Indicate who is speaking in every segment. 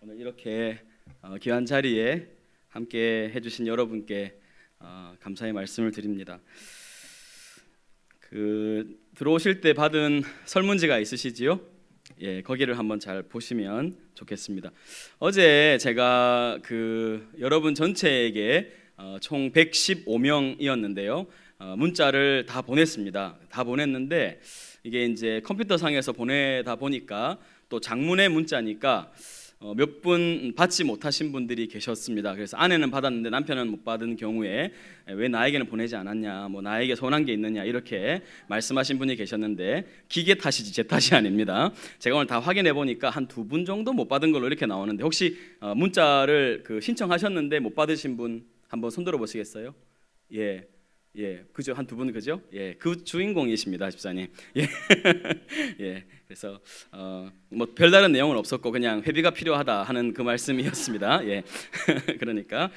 Speaker 1: 오늘 이렇게 귀한 자리에 함께 해주신 여러분께 감사의 말씀을 드립니다. 들어오실 때 받은 설문지가 있으시지요? 예, 거기를 한번 잘 보시면 좋겠습니다. 어제 제가 여러분 전체에게 총 115명이었는데요. 문자를 다 보냈습니다. 다 보냈는데 이게 이제 컴퓨터상에서 보내다 보니까 또 장문의 문자니까 몇 분 받지 못하신 분들이 계셨습니다. 그래서 아내는 받았는데 남편은 못 받은 경우에 왜 나에게는 보내지 않았냐, 뭐 나에게 서운한 게 있느냐 이렇게 말씀하신 분이 계셨는데 기계 탓이지 제 탓이 아닙니다. 제가 오늘 다 확인해 보니까 한 2분 정도 못 받은 걸로 이렇게 나오는데 혹시 문자를 신청하셨는데 못 받으신 분 한번 손들어 보시겠어요? 예, 그죠? 한 2분 그죠? 예, 그 주인공이십니다, 집사님. 예, 예. 그래서 뭐 별다른 내용은 없었고 그냥 회비가 필요하다 하는 그 말씀이었습니다. 예, 그러니까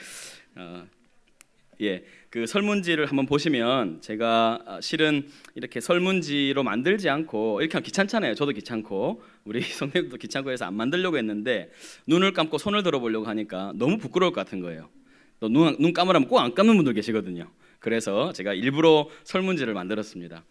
Speaker 1: 예, 그 설문지를 한번 보시면 제가 실은 이렇게 설문지로 만들지 않고 이렇게 하면 귀찮잖아요. 저도 귀찮고 우리 성도님도 귀찮고 해서 안 만들려고 했는데 눈을 감고 손을 들어보려고 하니까 너무 부끄러울 것 같은 거예요. 또 눈 감으라면 꼭 안 감는 분들 계시거든요. 그래서 제가 일부러 설문지를 만들었습니다.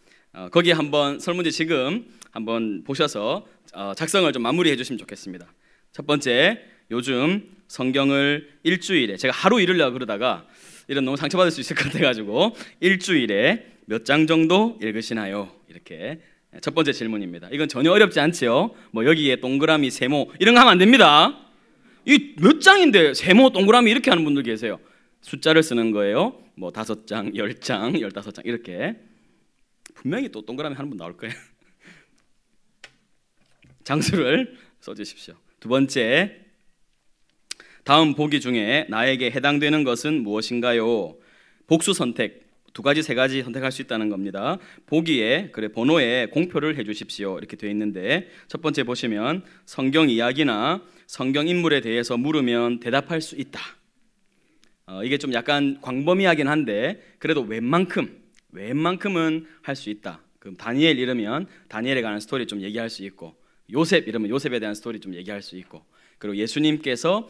Speaker 1: 거기에 한번 설문지 지금 한번 보셔서 작성을 좀 마무리해 주시면 좋겠습니다. 첫 번째, 요즘 성경을 일주일에, 제가 하루 읽으려고 그러다가 이런 너무 상처받을 수 있을 것 같아가지고 일주일에 몇 장 정도 읽으시나요? 이렇게 첫 번째 질문입니다. 이건 전혀 어렵지 않지요? 뭐 여기에 동그라미, 세모 이런 거 하면 안 됩니다. 이 몇 장인데 세모, 동그라미 이렇게 하는 분들 계세요. 숫자를 쓰는 거예요. 뭐 5장, 10장, 15장 이렇게. 분명히 또 동그라미 하는 분 나올 거예요. 장수를 써주십시오. 두 번째, 다음 보기 중에 나에게 해당되는 것은 무엇인가요? 복수 선택, 2가지, 3가지 선택할 수 있다는 겁니다. 보기에, 번호에 공표를 해주십시오. 이렇게 되어 있는데 첫 번째 보시면 성경 이야기나 성경 인물에 대해서 물으면 대답할 수 있다. 이게 좀 약간 광범위하긴 한데 그래도 웬만큼은 할 수 있다. 그럼 다니엘 이르면 다니엘에 관한 스토리 좀 얘기할 수 있고, 요셉 이러면 요셉에 대한 스토리 좀 얘기할 수 있고, 그리고 예수님께서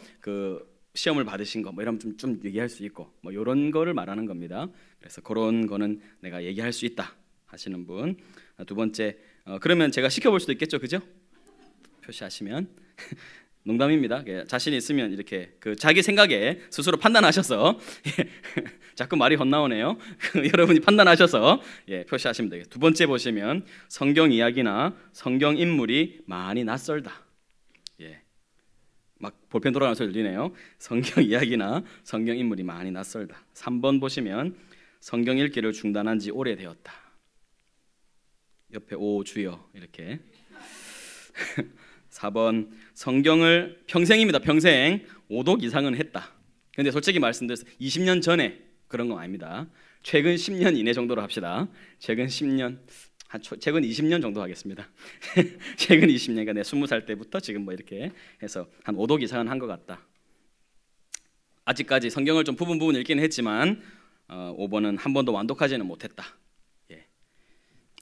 Speaker 1: 시험을 받으신 거 뭐 이러면 좀 얘기할 수 있고, 뭐 이런 거를 말하는 겁니다. 그래서 그런 거는 내가 얘기할 수 있다 하시는 분. 두 번째, 그러면 제가 시켜볼 수도 있겠죠, 그죠? 표시하시면. 농담입니다. 자신 있으면 이렇게 자기 생각에 스스로 판단하셔서 자꾸 말이 헛나오네요. 여러분이 판단하셔서 표시하시면 되겠습니다. 두 번째 보시면 성경 이야기나 성경 인물이 많이 낯설다. 막 볼펜 돌아가는 소리 들리네요. 성경 이야기나 성경 인물이 많이 낯설다. 3번 보시면 성경 읽기를 중단한 지 오래되었다. 옆에 오 주여 이렇게. 4번 성경을 평생입니다. 평생 5독 이상은 했다. 근데 솔직히 말씀드려서 20년 전에 그런 건 아닙니다. 최근 10년 이내 정도로 합시다. 최근 10년, 최근 20년 정도 하겠습니다. 최근 20년이니까 내 20살 때부터 지금 뭐 이렇게 해서 한 5독 이상은 한 것 같다. 아직까지 성경을 좀 부분 읽기는 했지만 5번은 한 번도 완독하지는 못했다.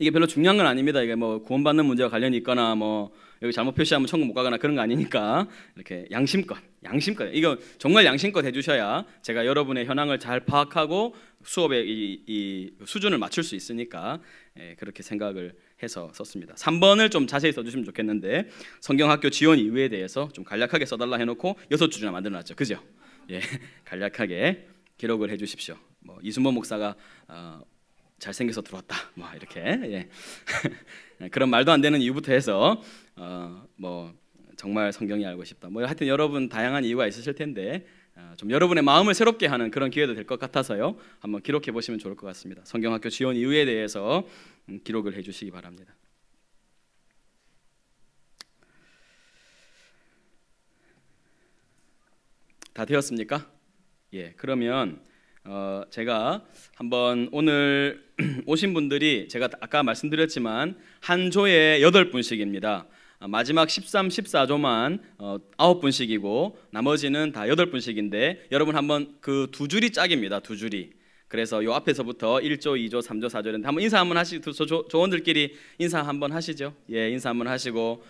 Speaker 1: 이게 별로 중요한 건 아닙니다. 이게 뭐 구원받는 문제와 관련이 있거나 뭐 여기 잘못 표시하면 천국 못 가거나 그런 거 아니니까 이렇게 양심껏 이거 정말 양심껏 해주셔야 제가 여러분의 현황을 잘 파악하고 수업의 이 수준을 맞출 수 있으니까 그렇게 생각을 해서 썼습니다. 3번을 좀 자세히 써주시면 좋겠는데 성경학교 지원 이유에 대해서 좀 간략하게 써달라 해놓고 6주나 만들어놨죠, 그죠? 간략하게 기록을 해주십시오. 뭐 이순범 목사가 잘생겨서 들어왔다 뭐 이렇게 그런 말도 안 되는 이유부터 해서 뭐 정말 성경이 알고 싶다 뭐 하여튼 여러분 다양한 이유가 있으실 텐데 좀 여러분의 마음을 새롭게 하는 그런 기회도 될 것 같아서요 한번 기록해 보시면 좋을 것 같습니다. 성경학교 지원 이유에 대해서 기록을 해주시기 바랍니다. 다 되었습니까? 그러면 제가 한번 오늘 오신 분들이 제가 아까 말씀드렸지만 한 조에 8분씩입니다. 마지막 13, 14조만 9분씩이고 나머지는 다 8분씩인데 여러분 한번 그 2줄이 짝입니다. 2줄이. 그래서 요 앞에서부터 1조, 2조, 3조, 4조인데 한번 인사 한번 하시고 조원들끼리 인사 한번 하시죠. 인사 한번 하시고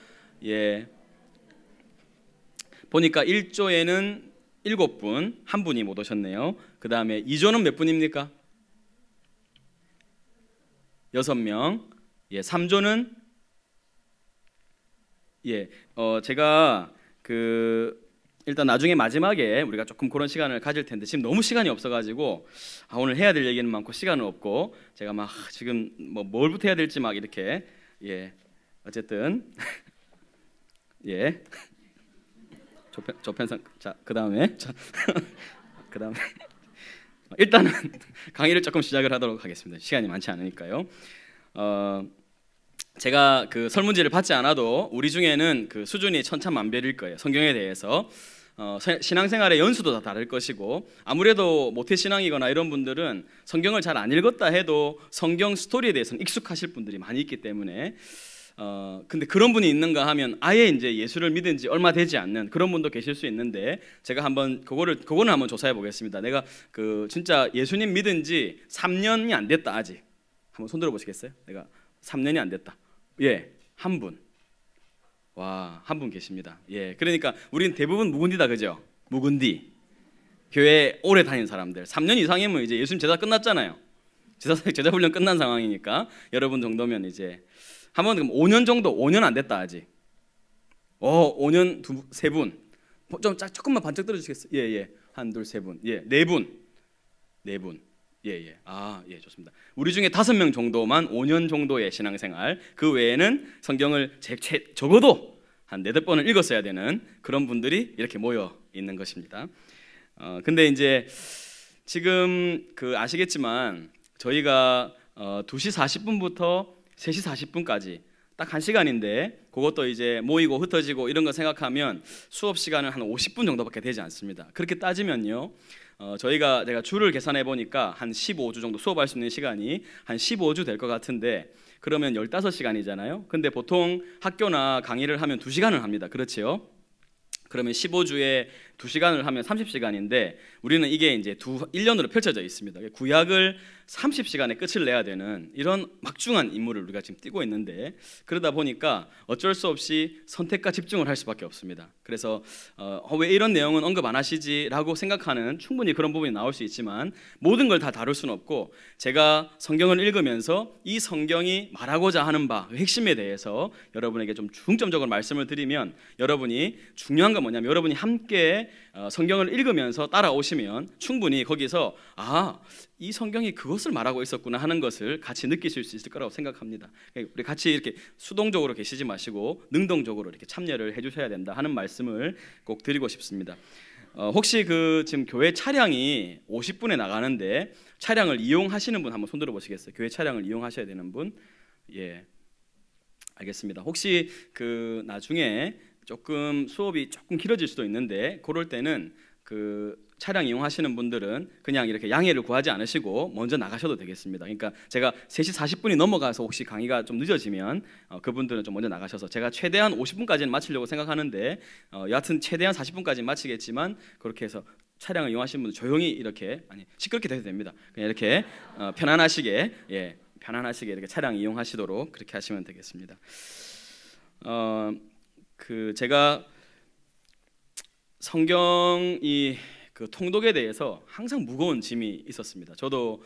Speaker 1: 보니까 1조에는 7분, 한 분이 못 오셨네요. 그 다음에 2조는 몇 분입니까? 6명. 예, 3조는 제가 일단 나중에 마지막에 우리가 조금 그런 시간을 가질 텐데 지금 너무 시간이 없어가지고 오늘 해야 될 얘기는 많고 시간은 없고 제가 막 지금 뭘부터 해야 될지 막 이렇게 어쨌든 조편성 그다음에 그다음에 일단은 강의를 조금 시작을 하도록 하겠습니다. 시간이 많지 않으니까요. 제가 그 설문지를 받지 않아도 우리 중에는 그 수준이 천차만별일 거예요. 성경에 대해서 신앙생활의 연수도 다 다를 것이고 아무래도 모태신앙이거나 이런 분들은 성경을 잘 안 읽었다 해도 성경 스토리에 대해서는 익숙하실 분들이 많이 있기 때문에 근데 그런 분이 있는가 하면 아예 이제 예수를 믿은 지 얼마 되지 않는 그런 분도 계실 수 있는데 제가 한번 그거는 한번 조사해 보겠습니다. 내가 진짜 예수님 믿은 지 3년이 안 됐다 아직. 한번 손 들어 보시겠어요? 내가 3년이 안 됐다. 한 분. 와, 한 분 계십니다. 그러니까 우리는 대부분 묵은디다, 그죠? 묵은디. 교회 오래 다닌 사람들. 3년 이상이면 이제 예수님 제자 끝났잖아요. 제자 훈련 끝난 상황이니까 여러분 정도면 이제 한번 그럼 5년 정도, 5년 안 됐다 아직. 5년 세 분. 좀 조금만 반짝 들어주시겠어요? 한, 둘, 세 분. 네 분. 네 분. 좋습니다. 우리 중에 5명 정도만 5년 정도의 신앙생활, 그 외에는 성경을 적어도 한 4-5번을 읽었어야 되는 그런 분들이 이렇게 모여 있는 것입니다. 근데 이제 지금 아시겠지만 저희가 2시 40분부터 3시 40분까지 딱 1시간인데 그것도 이제 모이고 흩어지고 이런 거 생각하면 수업 시간은 한 50분 정도밖에 되지 않습니다. 그렇게 따지면요, 제가 주를 계산해 보니까 한 15주 정도 수업할 수 있는 시간이 한 15주 될 것 같은데 그러면 15시간이잖아요. 근데 보통 학교나 강의를 하면 2시간을 합니다. 그렇지요? 그러면 15주에 2시간을 하면 30시간인데 우리는 이게 이제 1년으로 펼쳐져 있습니다. 구약을 30시간에 끝을 내야 되는 이런 막중한 임무를 우리가 지금 띄고 있는데 그러다 보니까 어쩔 수 없이 선택과 집중을 할 수밖에 없습니다. 그래서 왜 이런 내용은 언급 안 하시지라고 생각하는 충분히 그런 부분이 나올 수 있지만 모든 걸 다 다룰 수는 없고 제가 성경을 읽으면서 이 성경이 말하고자 하는 바 핵심에 대해서 여러분에게 좀 중점적으로 말씀을 드리면 여러분이 중요한 건 뭐냐면 여러분이 함께 성경을 읽으면서 따라오시면 충분히 거기서 이 성경이 그것을 말하고 있었구나 하는 것을 같이 느끼실 수 있을 거라고 생각합니다. 우리 같이 이렇게 수동적으로 계시지 마시고 능동적으로 이렇게 참여를 해주셔야 된다 하는 말씀을 꼭 드리고 싶습니다. 혹시 지금 교회 차량이 50분에 나가는데 차량을 이용하시는 분 한번 손 들어 보시겠어요? 교회 차량을 이용하셔야 되는 분? 알겠습니다. 혹시 나중에 조금 수업이 조금 길어질 수도 있는데 그럴 때는 차량 이용하시는 분들은 그냥 이렇게 양해를 구하지 않으시고 먼저 나가셔도 되겠습니다. 그러니까 제가 3시 40분이 넘어가서 혹시 강의가 좀 늦어지면 그분들은 좀 먼저 나가셔서 제가 최대한 50분까지는 마치려고 생각하는데 여하튼 최대한 40분까지 마치겠지만 그렇게 해서 차량을 이용하시는 분들 조용히 이렇게 시끄럽게 돼도 됩니다. 그냥 이렇게 편안하시게 이렇게 차량 이용하시도록 그렇게 하시면 되겠습니다. 제가 성경이 통독에 대해서 항상 무거운 짐이 있었습니다. 저도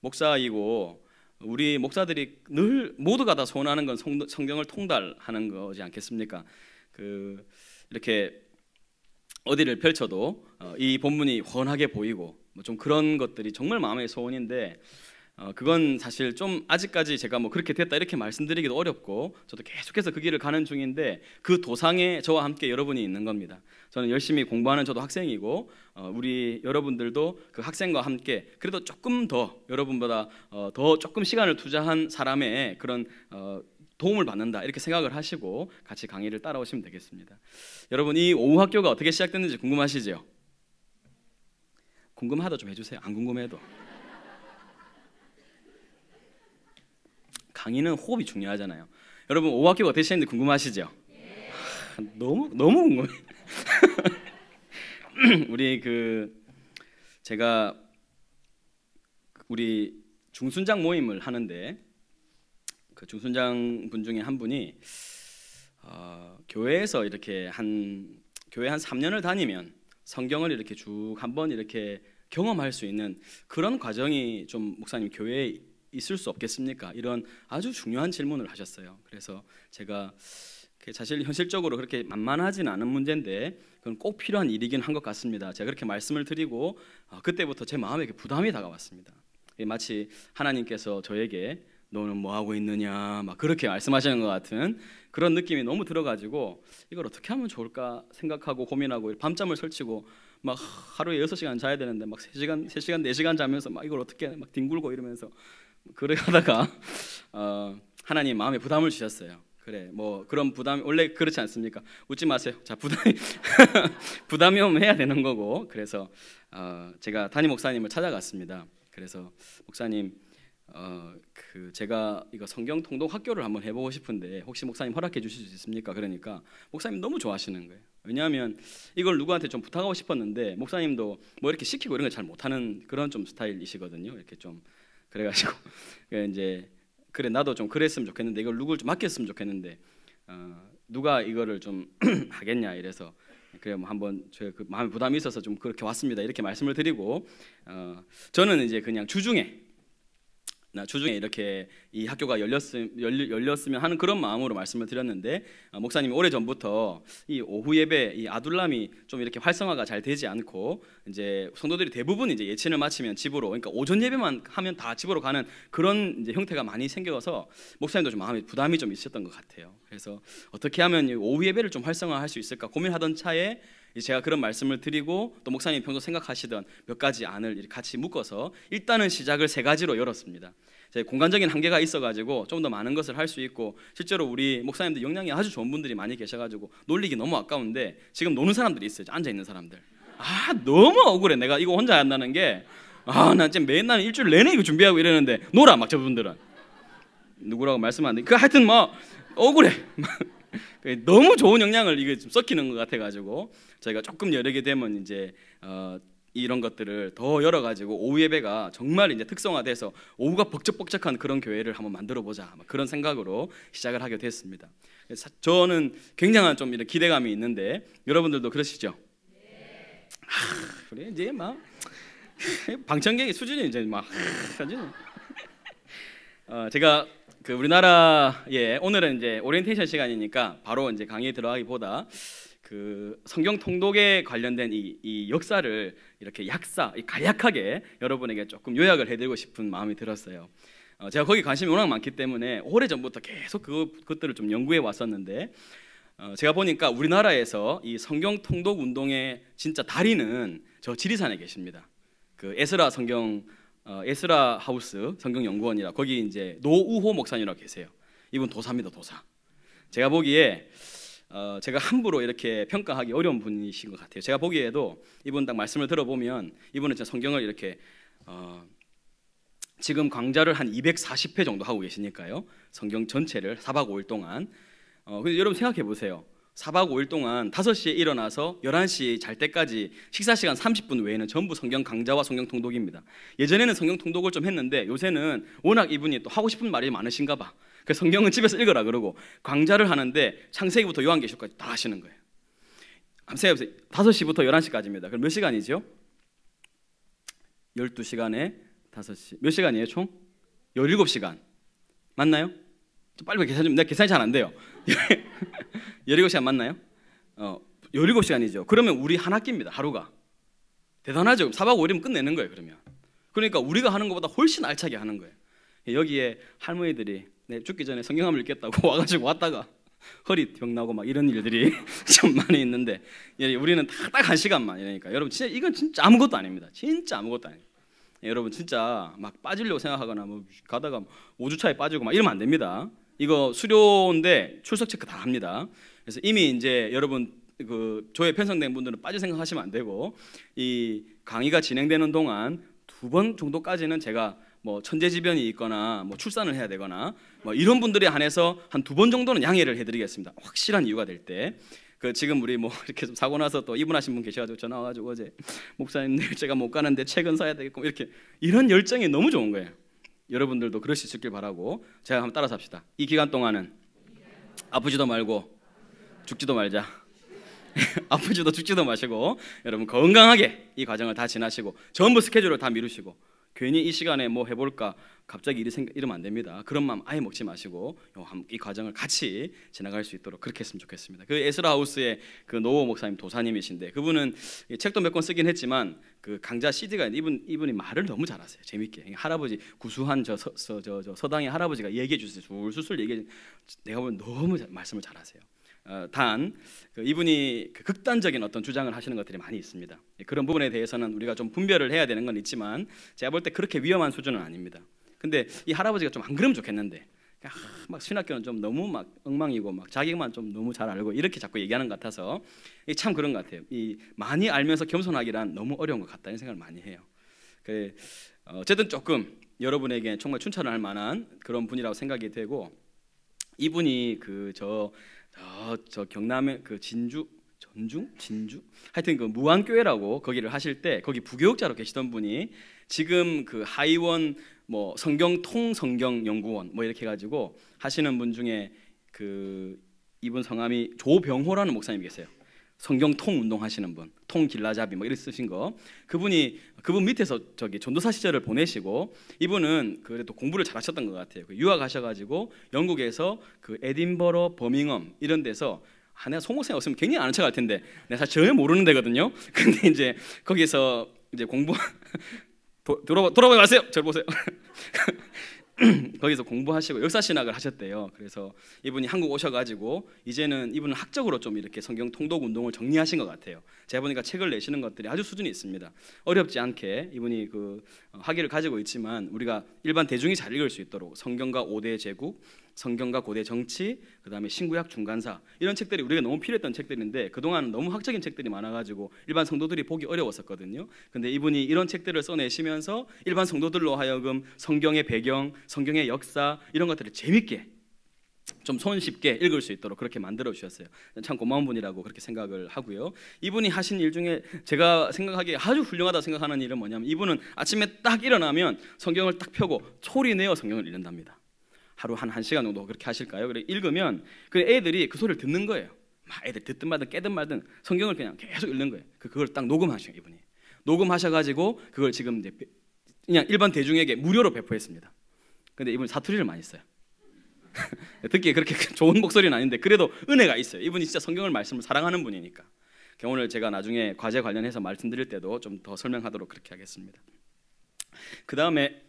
Speaker 1: 목사이고 우리 목사들이 늘 모두가 다 소원하는 건 성경을 통달하는 거지 않겠습니까? 이렇게 어디를 펼쳐도 이 본문이 훤하게 보이고 좀 그런 것들이 정말 마음의 소원인데 그건 사실 좀 아직까지 제가 그렇게 됐다 이렇게 말씀드리기도 어렵고 저도 계속해서 그 길을 가는 중인데 그 도상에 저와 함께 여러분이 있는 겁니다. 저는 열심히 공부하는 저도 학생이고 우리 여러분들도 그 학생과 함께 그래도 조금 더 여러분보다 더 조금 시간을 투자한 사람의 그런 도움을 받는다 이렇게 생각을 하시고 같이 강의를 따라오시면 되겠습니다. 여러분 이 오후 학교가 어떻게 시작됐는지 궁금하시죠? 궁금하다 좀 해주세요. 안 궁금해도. 강의는 호흡이 중요하잖아요. 여러분 오후 학교가 어떻게 시작했는지 궁금하시죠? 너무 궁금해. 제가 우리 중순장 모임을 하는데 그 중순장 분 중에 한 분이 교회에서 이렇게 한 교회 한 3년을 다니면 성경을 이렇게 쭉 한번 이렇게 경험할 수 있는 그런 과정이 좀 목사님 교회에 있을 수 없겠습니까? 이런 아주 중요한 질문을 하셨어요. 그래서 제가 사실 현실적으로 그렇게 만만하지는 않은 문제인데 그건 꼭 필요한 일이긴 한 것 같습니다. 제가 그렇게 말씀을 드리고 그때부터 제 마음에 부담이 다가왔습니다. 마치 하나님께서 저에게 너는 뭐 하고 있느냐 막 그렇게 말씀하시는 것 같은 그런 느낌이 너무 들어가지고 이걸 어떻게 하면 좋을까 생각하고 고민하고 밤잠을 설치고 막 하루에 6시간 자야 되는데 막 3시간, 4시간 자면서 막 이걸 어떻게 막 뒹굴고 이러면서 그래 하다가 하나님 마음에 부담을 주셨어요. 그래 뭐 그런 부담 원래 그렇지 않습니까? 웃지 마세요. 자 부담이 오면 해야 되는 거고 그래서 제가 담임 목사님을 찾아갔습니다. 그래서 목사님 제가 이거 성경 통독 학교를 한번 해보고 싶은데 혹시 목사님 허락해 주실 수 있습니까? 그러니까 목사님 너무 좋아하시는 거예요. 왜냐하면 이걸 누구한테 좀 부탁하고 싶었는데 목사님도 뭐 이렇게 시키고 이런 걸 잘 못하는 그런 좀 스타일이시거든요. 이렇게 좀 그래가지고 이제 그래 나도 좀 그랬으면 좋겠는데 이걸 누굴 좀 맡겼으면 좋겠는데 누가 이거를 좀 하겠냐 이래서 그래 뭐 한번 제가 그 마음에 부담이 있어서 좀 그렇게 왔습니다. 이렇게 말씀을 드리고 저는 이제 그냥 주중에 이렇게 이 학교가 열렸으면 하는 그런 마음으로 말씀을 드렸는데 목사님이 오래전부터 이 오후 예배 이 아둘람이 좀 이렇게 활성화가 잘 되지 않고 이제 성도들이 대부분 이제 예친을 마치면 집으로 그러니까 오전 예배만 하면 다 집으로 가는 그런 이제 형태가 많이 생겨서 목사님도 좀 마음에 부담이 좀 있었던 것 같아요. 그래서 어떻게 하면 오후 예배를 좀 활성화할 수 있을까 고민하던 차에 제가 그런 말씀을 드리고 또 목사님이 평소 생각하시던 몇 가지 안을 같이 묶어서 일단은 시작을 3가지로 열었습니다. 공간적인 한계가 있어가지고 좀 더 많은 것을 할 수 있고 실제로 우리 목사님들 역량이 아주 좋은 분들이 많이 계셔가지고 놀리기 너무 아까운데 지금 노는 사람들이 있어요. 앉아있는 사람들 너무 억울해. 내가 이거 혼자 한다는 게 나 지금 맨날 일주일 내내 이거 준비하고 이러는데 놀아 막 저분들은 누구라고 말씀 안 돼. 하여튼 뭐 억울해. 너무 좋은 영향을 이게 좀 섞이는 것 같아가지고 저희가 조금 여르게 되면 이제 이런 것들을 더 열어가지고 오후 예배가 정말 이제 특성화돼서 오후가 벅적벅적한 그런 교회를 한번 만들어보자 그런 생각으로 시작을 하게 됐습니다. 저는 굉장한 좀 이런 기대감이 있는데 여러분들도 그러시죠? 그래 이제 막 방청객의 수준이 이제 막 제가 그 우리나라에 오늘은 이제 오리엔테이션 시간이니까 바로 이제 강의에 들어가기보다 그 성경 통독에 관련된 이 역사를 이렇게 간략하게 여러분에게 조금 요약을 해드리고 싶은 마음이 들었어요. 제가 거기 관심이 워낙 많기 때문에 오래전부터 계속 그것들을 좀 연구해 왔었는데 제가 보니까 우리나라에서 이 성경 통독 운동의 진짜 달인은 저 지리산에 계십니다. 그 에스라 하우스 성경연구원이라 거기 이제 노우호 목사님이라고 계세요. 이분 도사입니다. 도사. 제가 보기에 제가 함부로 이렇게 평가하기 어려운 분이신 것 같아요. 제가 보기에도 이분 딱 말씀을 들어보면 이분은 진짜 성경을 이렇게 지금 강좌를 한 240회 정도 하고 계시니까요. 성경 전체를 4박 5일 동안 근데 여러분 생각해 보세요. 4박 5일 동안 5시에 일어나서 11시 잘 때까지 식사 시간 30분 외에는 전부 성경 강좌와 성경 통독입니다. 예전에는 성경 통독을 좀 했는데 요새는 워낙 이분이 또 하고 싶은 말이 많으신가 봐. 그래서 성경은 집에서 읽으라 그러고 강좌를 하는데 창세기부터 요한계시록까지 다 하시는 거예요. 한번 생각해보세요. 5시부터 11시까지입니다. 그럼 몇 시간이죠? 12시간에 5시 몇 시간이에요 총? 17시간 맞나요? 좀 빨리 계산 좀. 내가 계산이 잘 안 돼요. 17시간 맞나요? 17시간이죠. 그러면 우리 한 학기입니다. 하루가. 대단하죠. 4박 5일이면 끝내는 거예요. 그러니까 우리가 하는 것보다 훨씬 알차게 하는 거예요. 여기에 할머니들이 죽기 전에 성경 한번 읽겠다고 와가지고 왔다가 허리병 나고 막 이런 일들이 좀 많이 있는데 우리는 딱 1시간만 이러니까 여러분 진짜 이건 진짜 아무것도 아닙니다. 진짜 아무것도 아니에요. 여러분 진짜 막 빠지려고 생각하거나 뭐 가다가 5주차에 빠지고 막 이러면 안 됩니다. 이거 수료인데 출석 체크 다 합니다. 그래서 이미 이제 여러분 그 조회 편성된 분들은 빠질 생각하시면 안 되고 이 강의가 진행되는 동안 2번 정도까지는 제가 뭐 천재지변이 있거나 뭐 출산을 해야 되거나 뭐 이런 분들에 한해서 한 2번 정도는 양해를 해드리겠습니다. 확실한 이유가 될 때. 그 지금 우리 뭐 이렇게 좀 사고 나서 또 입원하신 분 계셔가지고 전화 와가지고 어제 목사님 내일 제가 못 가는데 책은 사야 되겠고 이렇게 이런 열정이 너무 좋은 거예요. 여러분들도 그러실 수 있길 바라고 제가 한번 따라서 합시다. 이 기간 동안은 아프지도 말고 죽지도 말자. 아프지도 죽지도 마시고 여러분 건강하게 이 과정을 다 지나시고 전부 스케줄을 다 미루시고 괜히 이 시간에 뭐 해볼까 갑자기 이러면 안 됩니다. 그런 마음 아예 먹지 마시고 이 과정을 같이 지나갈 수 있도록 그렇게 했으면 좋겠습니다. 그 에스라 하우스의 그 노호 목사님 도사님이신데 그분은 책도 몇 권 쓰긴 했지만 그 강좌 CD가 이분이 말을 너무 잘하세요. 재밌게 할아버지 구수한 저 서당의 할아버지가 얘기해 주세요. 술술 얘기해. 내가 보면 너무 말씀을 잘하세요. 단 이분이 그 극단적인 어떤 주장을 하시는 것들이 많이 있습니다. 그런 부분에 대해서는 우리가 좀 분별을 해야 되는 건 있지만 제가 볼 때 그렇게 위험한 수준은 아닙니다. 근데 이 할아버지가 좀 안 그러면 좋겠는데 막 신학교는 좀 너무 막 엉망이고 막 자기만 좀 너무 잘 알고 이렇게 자꾸 얘기하는 것 같아서 참 그런 것 같아요. 이 많이 알면서 겸손하기란 너무 어려운 것 같다는 생각을 많이 해요. 어쨌든 조금 여러분에게 정말 춘천을 할 만한 그런 분이라고 생각이 되고 이분이 저 경남의 그 진주 하여튼 그 무안교회라고 거기를 하실 때 거기 부교육자로 계시던 분이 지금 그 하이원 뭐 성경연구원 뭐 이렇게 해가지고 하시는 분 중에 그 이분 성함이 조병호라는 목사님 계세요. 성경 통 운동 하시는 분, 통 길라잡이 뭐 이렇게 쓰신 거. 그분 밑에서 전도사 시절을 보내시고 이분은 그래도 공부를 잘하셨던 것 같아요. 유학하셔가지고 영국에서 그 에딘버러, 버밍엄 이런 데서 내가 송목생 없으면 굉장히 아는 척할 텐데 내가 사실 전혀 모르는 데거든요. 근데 이제 거기서 이제 돌아보지 마세요. 저를 보세요. 거기서 공부하시고 역사신학을 하셨대요. 그래서 이분이 한국 오셔가지고 이제는 이분은 학적으로 좀 이렇게 성경 통독 운동을 정리하신 것 같아요. 제가 보니까 책을 내시는 것들이 아주 수준이 있습니다. 어렵지 않게 이분이 그 학위를 가지고 있지만 우리가 일반 대중이 잘 읽을 수 있도록 성경과 5대 제국, 성경과 고대 정치, 그다음에 신구약 중간사 이런 책들이 우리가 너무 필요했던 책들인데 그동안 너무 학적인 책들이 많아가지고 일반 성도들이 보기 어려웠었거든요. 근데 이분이 이런 책들을 써내시면서 일반 성도들로 하여금 성경의 배경, 성경의 역사 이런 것들을 재밌게 좀 손쉽게 읽을 수 있도록 그렇게 만들어 주셨어요. 참 고마운 분이라고 그렇게 생각을 하고요. 이분이 하신 일 중에 제가 생각하기에 아주 훌륭하다 생각하는 일은 뭐냐면 이분은 아침에 딱 일어나면 성경을 딱 펴고 소리 내어 성경을 읽는답니다. 하루 한 1시간 정도 그렇게 하실까요? 그래 읽으면 그 애들이 그 소리를 듣는 거예요. 막 애들 듣든 말든 깨든 말든 성경을 그냥 계속 읽는 거예요. 그걸 딱 녹음하셔요. 이분이 녹음하셔가지고 그걸 지금 이제 그냥 일반 대중에게 무료로 배포했습니다. 근데 이분이 사투리를 많이 써요. 듣기에 그렇게 좋은 목소리는 아닌데 그래도 은혜가 있어요. 이분이 진짜 성경을 말씀을 사랑하는 분이니까. 오늘 제가 나중에 과제 관련해서 말씀드릴 때도 좀 더 설명하도록 그렇게 하겠습니다. 그 다음에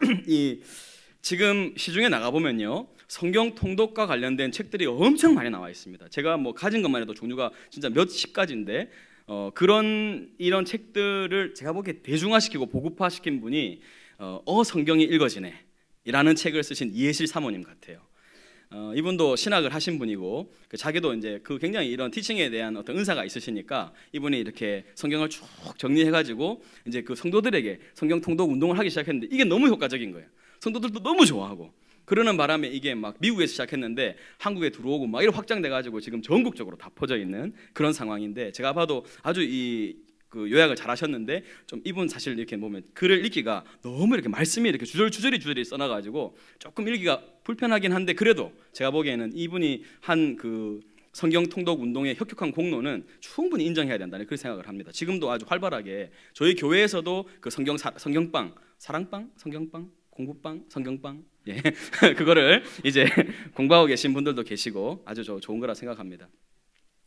Speaker 1: 지금 시중에 나가보면요 성경 통독과 관련된 책들이 엄청 많이 나와 있습니다. 제가 뭐 가진 것만 해도 종류가 진짜 몇십 가지인데 이런 책들을 제가 보기에 대중화시키고 보급화시킨 분이 성경이 읽어지네 라는 책을 쓰신 이해실 사모님 같아요. 이분도 신학을 하신 분이고 자기도 이제 굉장히 이런 티칭에 대한 어떤 은사가 있으시니까 이분이 이렇게 성경을 쭉 정리해가지고 이제 그 성도들에게 성경 통독 운동을 하기 시작했는데 이게 너무 효과적인 거예요. 성도들도 너무 좋아하고 그러는 바람에 이게 막 미국에서 시작했는데 한국에 들어오고 막 이렇게 확장돼가지고 지금 전국적으로 다 퍼져 있는 그런 상황인데 제가 봐도 아주 요약을 잘 하셨는데 좀 이분 사실 이렇게 보면 글을 읽기가 너무 이렇게 말씀이 이렇게 주저리 써놔가지고 조금 읽기가 불편하긴 한데 그래도 제가 보기에는 이분이 한 그 성경 통독 운동의 혁혁한 공로는 충분히 인정해야 된다는 그런 생각을 합니다. 지금도 아주 활발하게 저희 교회에서도 그 성경빵, 사랑빵, 성경빵, 공부빵, 성경빵 그거를 이제 공부하고 계신 분들도 계시고 아주 좋은 거라 생각합니다.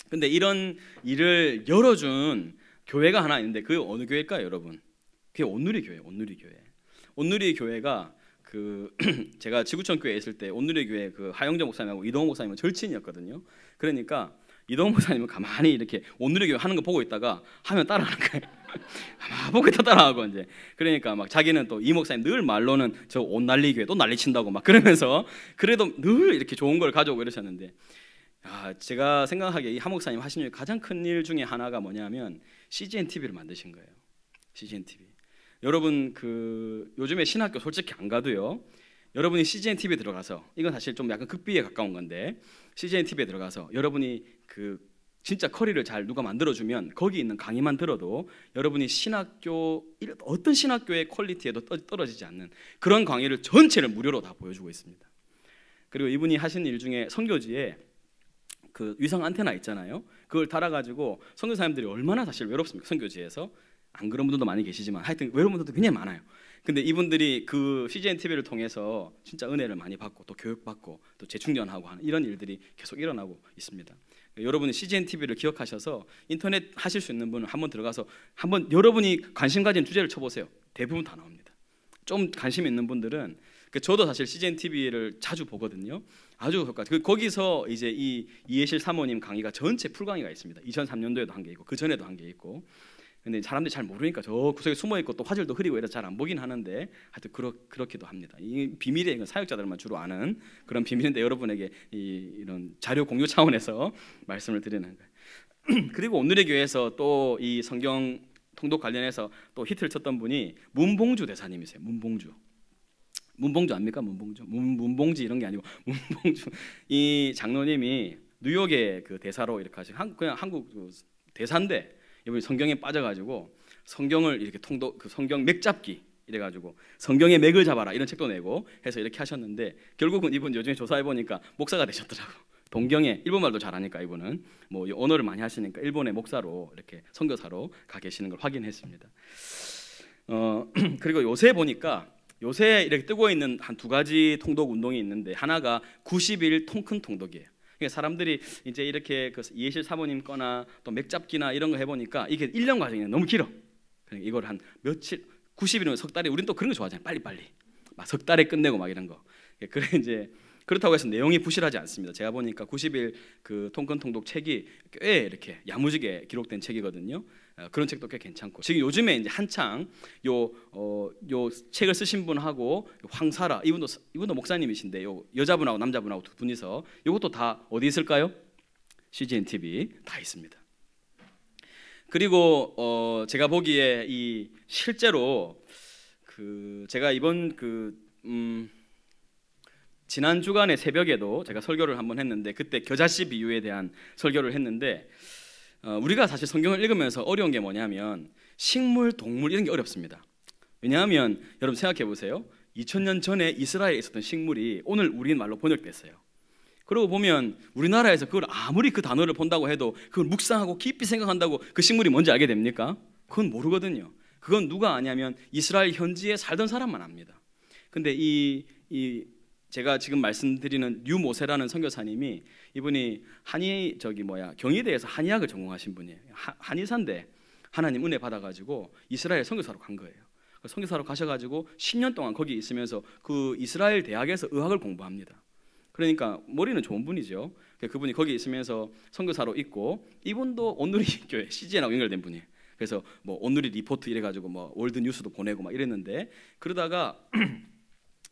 Speaker 1: 근데 이런 일을 열어준 교회가 하나 있는데 그게 어느 교회일까요, 여러분? 그게 온누리 교회. 온누리 교회가 제가 지구촌 교회에 있을 때 온누리 교회 그 하영재 목사님하고 이동호 목사님은 절친이었거든요. 그러니까 이동호 목사님은 가만히 이렇게 온누리 교회 하는 거 보고 있다가 하면 따라하는 거예요. 보고 있다 따라하고 이제 그러니까 막 자기는 또 이 목사님 늘 말로는 저 옷 날리 교회 또 난리 친다고 막 그러면서 그래도 늘 이렇게 좋은 걸 가져오고 이러셨는데 제가 생각하기에 이 하 목사님 하신 가장 큰 일 중에 하나가 뭐냐면 CGN TV를 만드신 거예요. CGN TV. 여러분 요즘에 신학교 솔직히 안 가도요. 여러분이 CGN TV에 들어가서 이건 사실 좀 약간 극비에 가까운 건데 CGN TV에 들어가서 여러분이 진짜 커리를 잘 누가 만들어주면 거기 있는 강의만 들어도 여러분이 어떤 신학교의 퀄리티에도 떨어지지 않는 그런 강의를 전체를 무료로 다 보여주고 있습니다. 그리고 이분이 하신 일 중에 선교지에 그 위성 안테나 있잖아요. 그걸 달아가지고 선교사님들이 얼마나 사실 외롭습니까? 선교지에서. 안 그런 분들도 많이 계시지만 하여튼 외로운 분들도 굉장히 많아요. 근데 이분들이 그 CGN TV를 통해서 진짜 은혜를 많이 받고 또 교육받고 또 재충전하고 하는 이런 일들이 계속 일어나고 있습니다. 여러분이 CGN TV를 기억하셔서 인터넷 하실 수 있는 분은 한번 들어가서 한번 여러분이 관심 가진 주제를 쳐보세요. 대부분 다 나옵니다. 좀 관심 있는 분들은 저도 사실 CGN TV를 자주 보거든요. 아주 효과. 거기서 이제 이 이해실 사모님 강의가 전체 풀 강의가 있습니다. 2003년도에도 한 개 있고 그 전에도 한 개 있고. 근데 사람들이 잘 모르니까 저 구석에 숨어 있고 또 화질도 흐리고 이래서 잘 안 보긴 하는데 하여튼 그렇기도 합니다. 이 비밀의 사역자들만 주로 아는 그런 비밀인데 여러분에게 이런 자료 공유 차원에서 말씀을 드리는 거예요. 그리고 오늘의 교회에서 또 이 성경 통독 관련해서 또 히트를 쳤던 분이 문봉주 대사님이세요. 문봉주 압니까? 문봉지 이런 게 아니고 문봉주 이 장로님이 뉴욕의 그 대사로 이렇게 하시고 그냥 한국 대사인데 이분이 성경에 빠져가지고 성경을 이렇게 그 성경 맥 잡기 이래가지고 성경의 맥을 잡아라 이런 책도 내고 해서 이렇게 하셨는데 결국은 이분 요즘에 조사해 보니까 목사가 되셨더라고. 동경에 일본말도 잘하니까 이분은 뭐 언어를 많이 하시니까 일본의 목사로 이렇게 선교사로 가 계시는 걸 확인했습니다. 그리고 요새 보니까 요새 이렇게 뜨고 있는 한 두 가지 통독 운동이 있는데 하나가 90일 통큰 통독이에요. 사람들이 이제 이렇게 그 이해실 사모님 거나 또 맥잡기나 이런 거 해보니까 이게 1년 과정이 너무 길어. 그러니까 이걸 한 며칠 90일이면 석 달에 우린 또 그런 거 좋아하잖아요. 빨리빨리 막 석 달에 끝내고 막 이런 거. 그래 이제 그렇다고 해서 내용이 부실하지 않습니다. 제가 보니까 90일 그 통근 통독 책이 꽤 이렇게 야무지게 기록된 책이거든요. 그런 책도 꽤 괜찮고 지금 요즘에 이제 한창 요 책을 쓰신 분하고 황사라 이분도 목사님이신데 요 여자분하고 남자분하고 두 분이서 이것도 다 어디 있을까요? CGN TV 다 있습니다. 그리고 제가 보기에 이 실제로 그 제가 이번 지난 주간의 새벽에도 제가 설교를 한번 했는데 그때 겨자씨 비유에 대한 설교를 했는데 우리가 사실 성경을 읽으면서 어려운 게 뭐냐면 식물, 동물 이런 게 어렵습니다. 왜냐하면 여러분 생각해 보세요. 2000년 전에 이스라엘에 있었던 식물이 오늘 우리 말로 번역됐어요. 그러고 보면 우리나라에서 그걸 아무리 그 단어를 본다고 해도 그걸 묵상하고 깊이 생각한다고 그 식물이 뭔지 알게 됩니까? 그건 모르거든요. 그건 누가 아냐면 이스라엘 현지에 살던 사람만 압니다. 근데 제가 지금 말씀드리는 류모세라는 선교사님이 이분이 경희대에서 한의학을 전공하신 분이에요. 한의사인데 하나님 은혜 받아가지고 이스라엘 선교사로 간 거예요. 선교사로 가셔가지고 10년 동안 거기 있으면서 그 이스라엘 대학에서 의학을 공부합니다. 그러니까 머리는 좋은 분이죠. 그분이 거기 있으면서 선교사로 있고 이분도 온누리 교회 CGN하고 연결된 분이에요. 그래서 뭐 온누리 리포트 이래가지고 뭐 월드 뉴스도 보내고 막 이랬는데 그러다가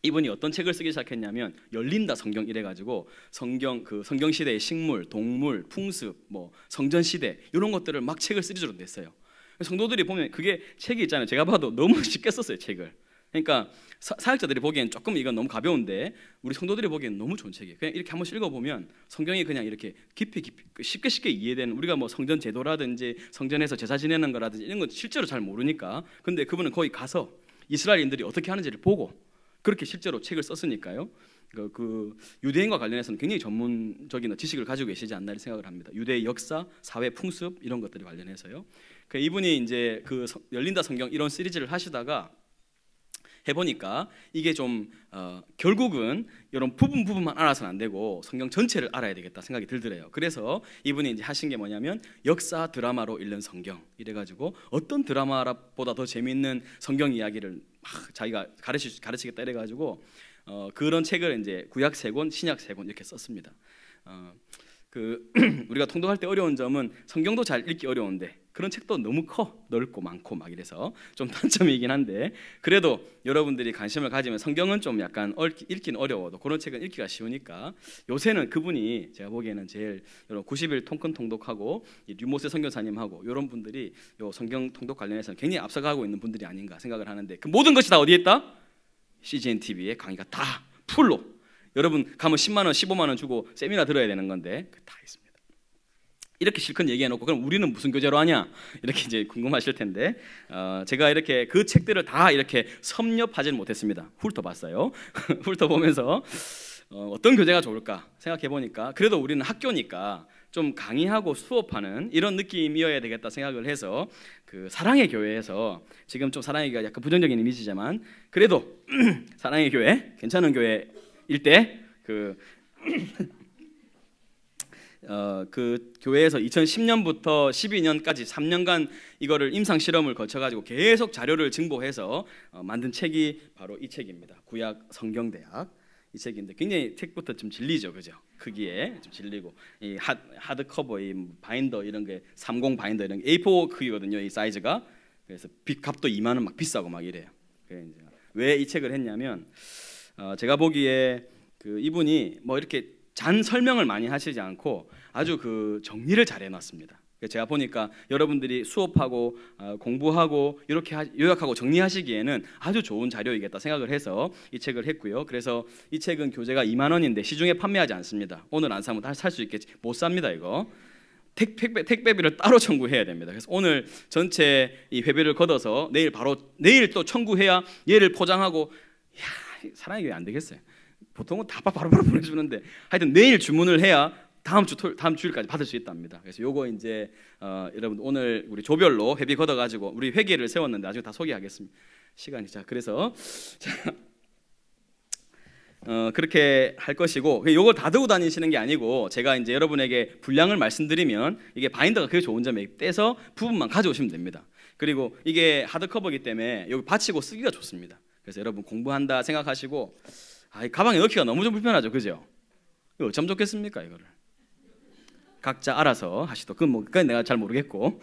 Speaker 1: 이분이 어떤 책을 쓰기 시작했냐면 열린다 성경 이래가지고 성경 시대의 식물, 동물, 풍습, 뭐 성전 시대 이런 것들을 막 책을 시리즈로 냈어요. 성도들이 보면 그게 책이 있잖아요. 제가 봐도 너무 쉽게 썼어요 책을. 그러니까 사역자들이 보기엔 조금 이건 너무 가벼운데 우리 성도들이 보기엔 너무 좋은 책이에요. 그냥 이렇게 한번 읽어보면 성경이 그냥 이렇게 깊이 쉽게 이해되는 우리가 뭐 성전 제도라든지 성전에서 제사 지내는 거라든지 이런 건 실제로 잘 모르니까 근데 그분은 거기 가서 이스라엘인들이 어떻게 하는지를 보고 그렇게 실제로 책을 썼으니까요. 그 유대인과 관련해서는 굉장히 전문적인 지식을 가지고 계시지 않나 생각을 합니다. 유대의 역사, 사회, 풍습 이런 것들이 관련해서요. 이분이 이제 그 열린다 성경 이런 시리즈를 하시다가 해보니까 이게 좀 결국은 이런 부분만 알아서는 안 되고 성경 전체를 알아야 되겠다 생각이 들더래요. 그래서 이분이 이제 하신 게 뭐냐면 역사 드라마로 읽는 성경 이래가지고 어떤 드라마보다 더 재미있는 성경 이야기를 막 자기가 가르치겠다 이래가지고 그런 책을 이제 구약 3권, 신약 3권 이렇게 썼습니다. 우리가 통독할 때 어려운 점은 성경도 잘 읽기 어려운데 그런 책도 너무 넓고 많고 막 이래서 좀 단점이긴 한데 그래도 여러분들이 관심을 가지면 성경은 좀 약간 읽기는 어려워도 그런 책은 읽기가 쉬우니까 요새는 그분이 제가 보기에는 제일 90일 통큰 통독하고 류모세 선교사님하고 이런 분들이 요 성경 통독 관련해서는 굉장히 앞서가고 있는 분들이 아닌가 생각을 하는데 그 모든 것이 다 어디에 있다? CGN TV에 강의가 다 풀로 여러분 가면 10만 원, 15만 원 주고 세미나 들어야 되는 건데 다 있습니다. 이렇게 실컷 얘기해놓고 그럼 우리는 무슨 교재로 하냐 이렇게 이제 궁금하실 텐데 제가 이렇게 그 책들을 다 이렇게 섭렵하지는 못했습니다. 훑어봤어요. 훑어보면서 어떤 교재가 좋을까 생각해 보니까 그래도 우리는 학교니까 좀 강의하고 수업하는 이런 느낌이어야 되겠다 생각을 해서 그 사랑의 교회에서 지금 좀 사랑의 교회가 약간 부정적인 이미지지만 그래도 사랑의 교회 괜찮은 교회일 때 그 교회에서 2010년부터 12년까지 3년간 이거를 임상 실험을 거쳐가지고 계속 자료를 증보해서 만든 책이 바로 이 책입니다. 구약 성경대학 이 책인데 굉장히 책부터 좀 질리죠, 그죠? 크기에 좀 질리고 이 하드 커버, 이 바인더 이런 게 30 바인더 이런 게 A4 크기거든요, 이 사이즈가. 그래서 값도 2만 원 막 비싸고 막 이래요. 왜 이 책을 했냐면 제가 보기에 그 이분이 뭐 이렇게 잔 설명을 많이 하시지 않고 아주 그 정리를 잘 해놨습니다. 제가 보니까 여러분들이 수업하고 공부하고 이렇게 요약하고 정리하시기에는 아주 좋은 자료이겠다 생각을 해서 이 책을 했고요. 그래서 이 책은 교재가 2만 원인데 시중에 판매하지 않습니다. 오늘 안 사면 살 수 있겠지. 못 삽니다 이거. 택배비를 따로 청구해야 됩니다. 그래서 오늘 전체 이 회비를 걷어서 내일 또 청구해야 얘를 포장하고 사랑의 교회 안 되겠어요. 보통은 다 바로바로 보내주는데 하여튼 내일 주문을 해야 다음 주일까지 받을 수 있답니다. 그래서 요거 이제 여러분 오늘 우리 조별로 회비 걷어가지고 우리 회계를 세웠는데 나중에 다 소개하겠습니다. 시간이 그래서 그렇게 할 것이고 요걸 다 들고 다니시는 게 아니고 제가 이제 여러분에게 분량을 말씀드리면 이게 바인더가 그게 좋은 점에 떼서 부분만 가져오시면 됩니다. 그리고 이게 하드커버이기 때문에 여기 받치고 쓰기가 좋습니다. 그래서 여러분 공부한다 생각하시고 가방에 넣기가 너무 좀 불편하죠, 그죠? 이거 어쩜 좋겠습니까 이거를? 각자 알아서 하시도 그건 내가 잘 모르겠고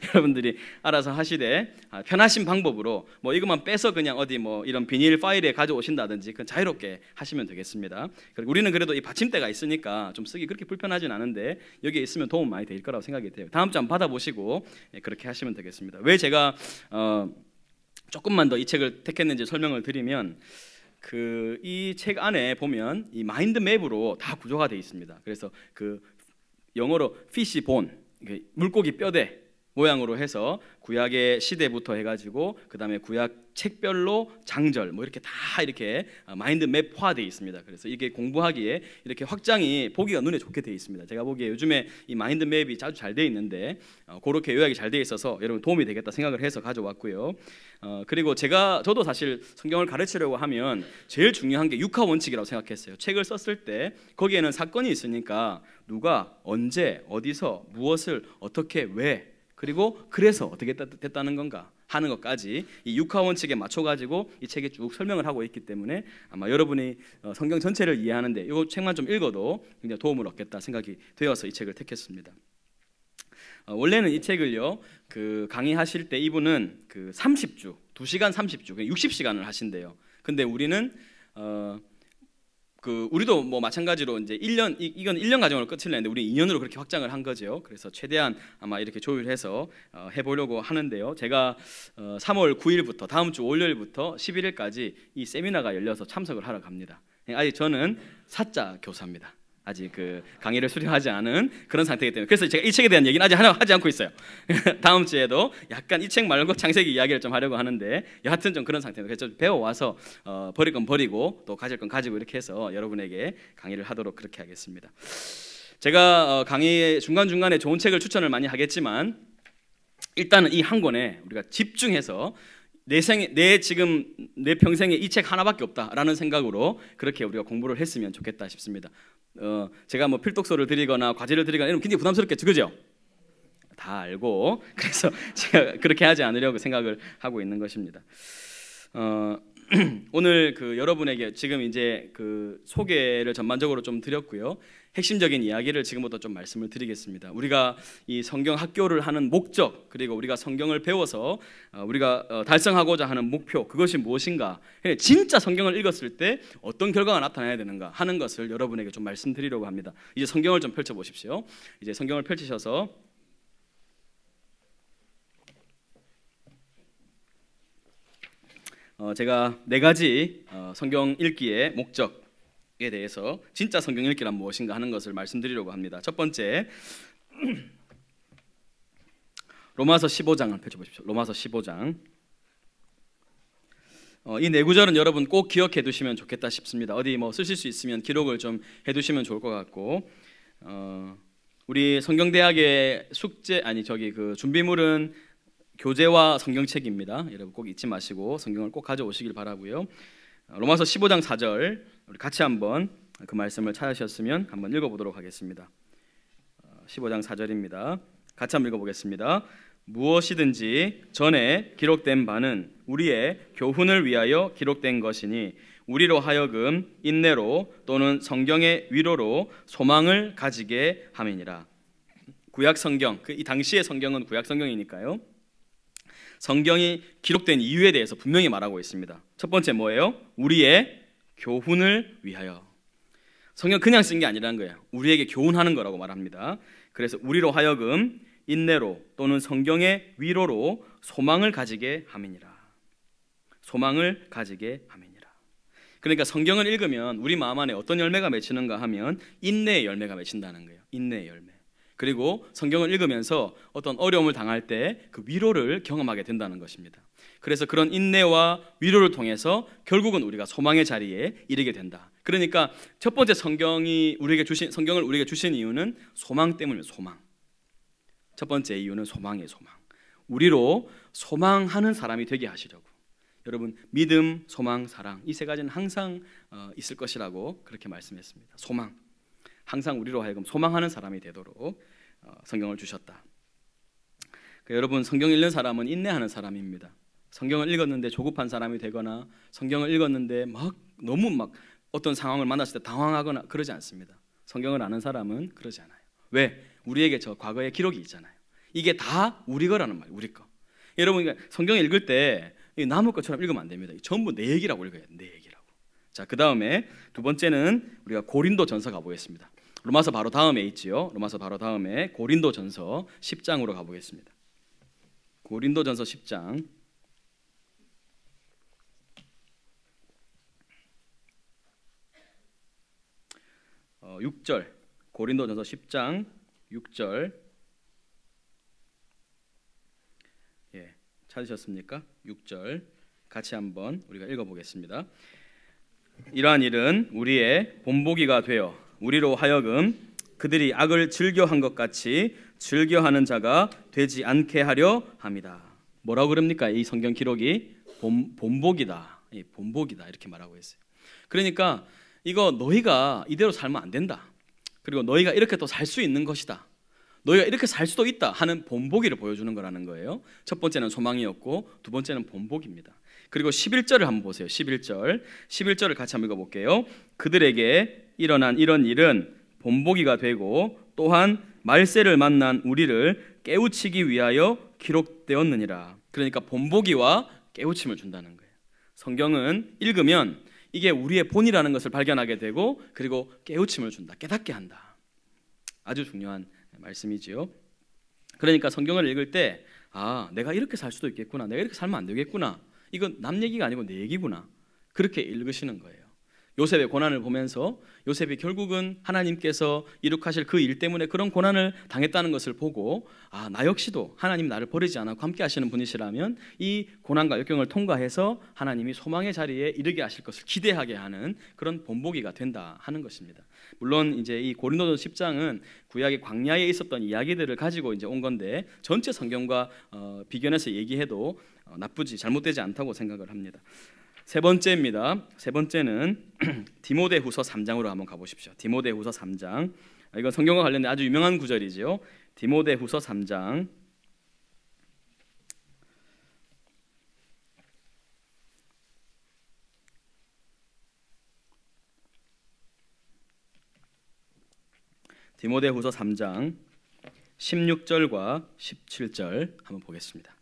Speaker 1: 여러분들이 알아서 하시되 편하신 방법으로 뭐 이것만 빼서 그냥 어디 뭐 이런 비닐 파일에 가져오신다든지 그건 자유롭게 하시면 되겠습니다. 그리고 우리는 그래도 이 받침대가 있으니까 좀 쓰기 그렇게 불편하진 않은데 여기에 있으면 도움 많이 될 거라고 생각이 돼요. 다음 주 한번 받아보시고 그렇게 하시면 되겠습니다. 왜 제가 조금만 더 이 책을 택했는지 설명을 드리면 이 책 안에 보면 이 마인드 맵으로 다 구조가 되어 있습니다. 그래서 영어로 fish bone, 물고기 뼈대 모양으로 해서 구약의 시대부터 해가지고 그 다음에 구약 책별로 장절 뭐 이렇게 다 이렇게 마인드 맵화되어 있습니다. 그래서 이게 공부하기에 이렇게 확장이 보기가 눈에 좋게 되어 있습니다. 제가 보기에 요즘에 이 마인드 맵이 아주 잘 되어 있는데 그렇게 요약이 잘 되어 있어서 여러분 도움이 되겠다 생각을 해서 가져왔고요. 그리고 저도 사실 성경을 가르치려고 하면 제일 중요한 게 육하 원칙이라고 생각했어요. 책을 썼을 때 거기에는 사건이 있으니까 누가 언제 어디서 무엇을 어떻게 왜 그리고 그래서 어떻게 됐다는 건가 하는 것까지 이 육하 원칙에 맞춰가지고 이 책에 쭉 설명을 하고 있기 때문에 아마 여러분이 성경 전체를 이해하는데 이 책만 좀 읽어도 굉장히 도움을 얻겠다 생각이 되어서 이 책을 택했습니다. 원래는 이 책을요 강의하실 때 이분은 30주 2시간 30주 60시간을 하신대요. 근데 우리는 우리도 뭐 마찬가지로 이제 1년 이건 1년 과정으로 끝을 냈는데 우리 2년으로 그렇게 확장을 한 거죠. 그래서 최대한 아마 이렇게 조율해서 해보려고 하는데요. 제가 3월 9일부터 다음 주 월요일부터 11일까지 이 세미나가 열려서 참석을 하러 갑니다. 아직 저는 사자 교사입니다. 아직 강의를 수료하지 않은 그런 상태이기 때문에 그래서 제가 이 책에 대한 얘기는 아직 하지 않고 있어요. 다음 주에도 약간 이 책 말고 창세기 이야기를 좀 하려고 하는데 여하튼 좀 그런 상태입니다. 그래서 배워와서 버릴 건 버리고 또 가질 건 가지고 이렇게 해서 여러분에게 강의를 하도록 그렇게 하겠습니다. 제가 강의 중간중간에 좋은 책을 추천을 많이 하겠지만 일단은 이 한 권에 우리가 집중해서 지금 내 평생에 이 책 하나밖에 없다라는 생각으로 그렇게 우리가 공부를 했으면 좋겠다 싶습니다. 제가 뭐 필독서를 드리거나 과제를 드리거나 이러면 굉장히 부담스럽겠죠, 그죠? 다 알고 그래서 제가 그렇게 하지 않으려고 생각을 하고 있는 것입니다. 오늘 여러분에게 지금 이제 소개를 전반적으로 좀 드렸고요. 핵심적인 이야기를 지금부터 좀 말씀을 드리겠습니다. 우리가 이 성경 학교를 하는 목적 그리고 우리가 성경을 배워서 우리가 달성하고자 하는 목표 그것이 무엇인가 진짜 성경을 읽었을 때 어떤 결과가 나타나야 되는가 하는 것을 여러분에게 좀 말씀드리려고 합니다. 이제 성경을 좀 펼쳐보십시오. 이제 성경을 펼치셔서 제가 4가지 성경 읽기의 목적에 대해서 진짜 성경 읽기란 무엇인가 하는 것을 말씀드리려고 합니다. 첫 번째 로마서 15장을 펼쳐보십시오. 로마서 15장 이 네 구절은 여러분 꼭 기억해 두시면 좋겠다 싶습니다. 어디 뭐 쓰실 수 있으면 기록을 좀 해두시면 좋을 것 같고, 우리 성경대학의 그 준비물은 교재와 성경책입니다. 여러분 꼭 잊지 마시고 성경을 꼭 가져오시길 바라고요. 로마서 15장 4절 우리 같이 한번 그 말씀을 찾으셨으면 한번 읽어보도록 하겠습니다. 15장 4절입니다. 같이 한번 읽어보겠습니다. 무엇이든지 전에 기록된 바는 우리의 교훈을 위하여 기록된 것이니 우리로 하여금 인내로 또는 성경의 위로로 소망을 가지게 함이니라. 구약 성경, 이 당시의 성경은 구약 성경이니까요. 성경이 기록된 이유에 대해서 분명히 말하고 있습니다. 첫 번째 뭐예요? 우리의 교훈을 위하여. 성경 그냥 쓴 게 아니라는 거예요. 우리에게 교훈하는 거라고 말합니다. 그래서 우리로 하여금 인내로 또는 성경의 위로로 소망을 가지게 함이니라. 소망을 가지게 함이니라. 그러니까 성경을 읽으면 우리 마음 안에 어떤 열매가 맺히는가 하면 인내의 열매가 맺힌다는 거예요. 인내의 열매. 그리고 성경을 읽으면서 어떤 어려움을 당할 때 그 위로를 경험하게 된다는 것입니다. 그래서 그런 인내와 위로를 통해서 결국은 우리가 소망의 자리에 이르게 된다. 그러니까 첫 번째 성경을 우리에게 주신 이유는 소망 때문입니다. 소망. 첫 번째 이유는 소망이에요. 소망. 우리로 소망하는 사람이 되게 하시려고. 여러분 믿음, 소망, 사랑 이 세 가지는 항상 있을 것이라고 그렇게 말씀했습니다. 소망. 항상 우리로 하여금 소망하는 사람이 되도록 성경을 주셨다. 여러분 성경 읽는 사람은 인내하는 사람입니다. 성경을 읽었는데 조급한 사람이 되거나 성경을 읽었는데 너무 어떤 상황을 만났을 때 당황하거나 그러지 않습니다. 성경을 아는 사람은 그러지 않아요. 왜? 우리에게 저 과거의 기록이 있잖아요. 이게 다 우리 거라는 말이에요. 우리 거. 여러분 성경을 읽을 때 남의 것처럼 읽으면 안 됩니다. 전부 내 얘기라고 읽어야 돼요. 내 얘기라고. 자, 그 다음에 두 번째는 우리가 고린도전서 가보겠습니다. 로마서 바로 다음에 있지요. 로마서 바로 다음에 고린도전서 10장으로 가보겠습니다. 고린도전서 10장 6절. 고린도전서 10장 6절. 찾으셨습니까? 6절 같이 한번 우리가 읽어보겠습니다. 이러한 일은 우리의 본보기가 되어 우리로 하여금 그들이 악을 즐겨한 것 같이 즐겨하는 자가 되지 않게 하려 합니다. 뭐라고 그럽니까? 이 성경 기록이 본보기다. 본보기다 이렇게 말하고 있어요. 그러니까 이거 너희가 이대로 살면 안 된다. 그리고 너희가 이렇게 또 살 수 있는 것이다. 너희가 이렇게 살 수도 있다 하는 본보기를 보여주는 거라는 거예요. 첫 번째는 소망이었고 두 번째는 본보기입니다. 그리고 11절을 한번 보세요. 11절을 같이 한번 읽어볼게요. 그들에게 일어난 이런 일은 본보기가 되고 또한 말세를 만난 우리를 깨우치기 위하여 기록되었느니라. 그러니까 본보기와 깨우침을 준다는 거예요. 성경은 읽으면 이게 우리의 본이라는 것을 발견하게 되고 그리고 깨우침을 준다. 깨닫게 한다. 아주 중요한 말씀이지요. 그러니까 성경을 읽을 때 내가 이렇게 살 수도 있겠구나. 내가 이렇게 살면 안 되겠구나. 이건 남 얘기가 아니고 내 얘기구나. 그렇게 읽으시는 거예요. 요셉의 고난을 보면서 요셉이 결국은 하나님께서 이룩하실 그 일 때문에 그런 고난을 당했다는 것을 보고 나 역시도 하나님 나를 버리지 않고 함께 하시는 분이시라면 이 고난과 역경을 통과해서 하나님이 소망의 자리에 이르게 하실 것을 기대하게 하는 그런 본보기가 된다 하는 것입니다. 물론 이제 이 고린도전서 10장은 구약의 광야에 있었던 이야기들을 가지고 이제 온 건데 전체 성경과 비교해서 얘기해도 잘못되지 않다고 생각을 합니다. 세 번째입니다. 세 번째는 디모데후서 3장으로 한번 가보십시오. 디모데후서 3장. 이건 성경과 관련된 아주 유명한 구절이지요. 디모데후서 3장. 디모데후서 3장 16절과 17절 한번 보겠습니다.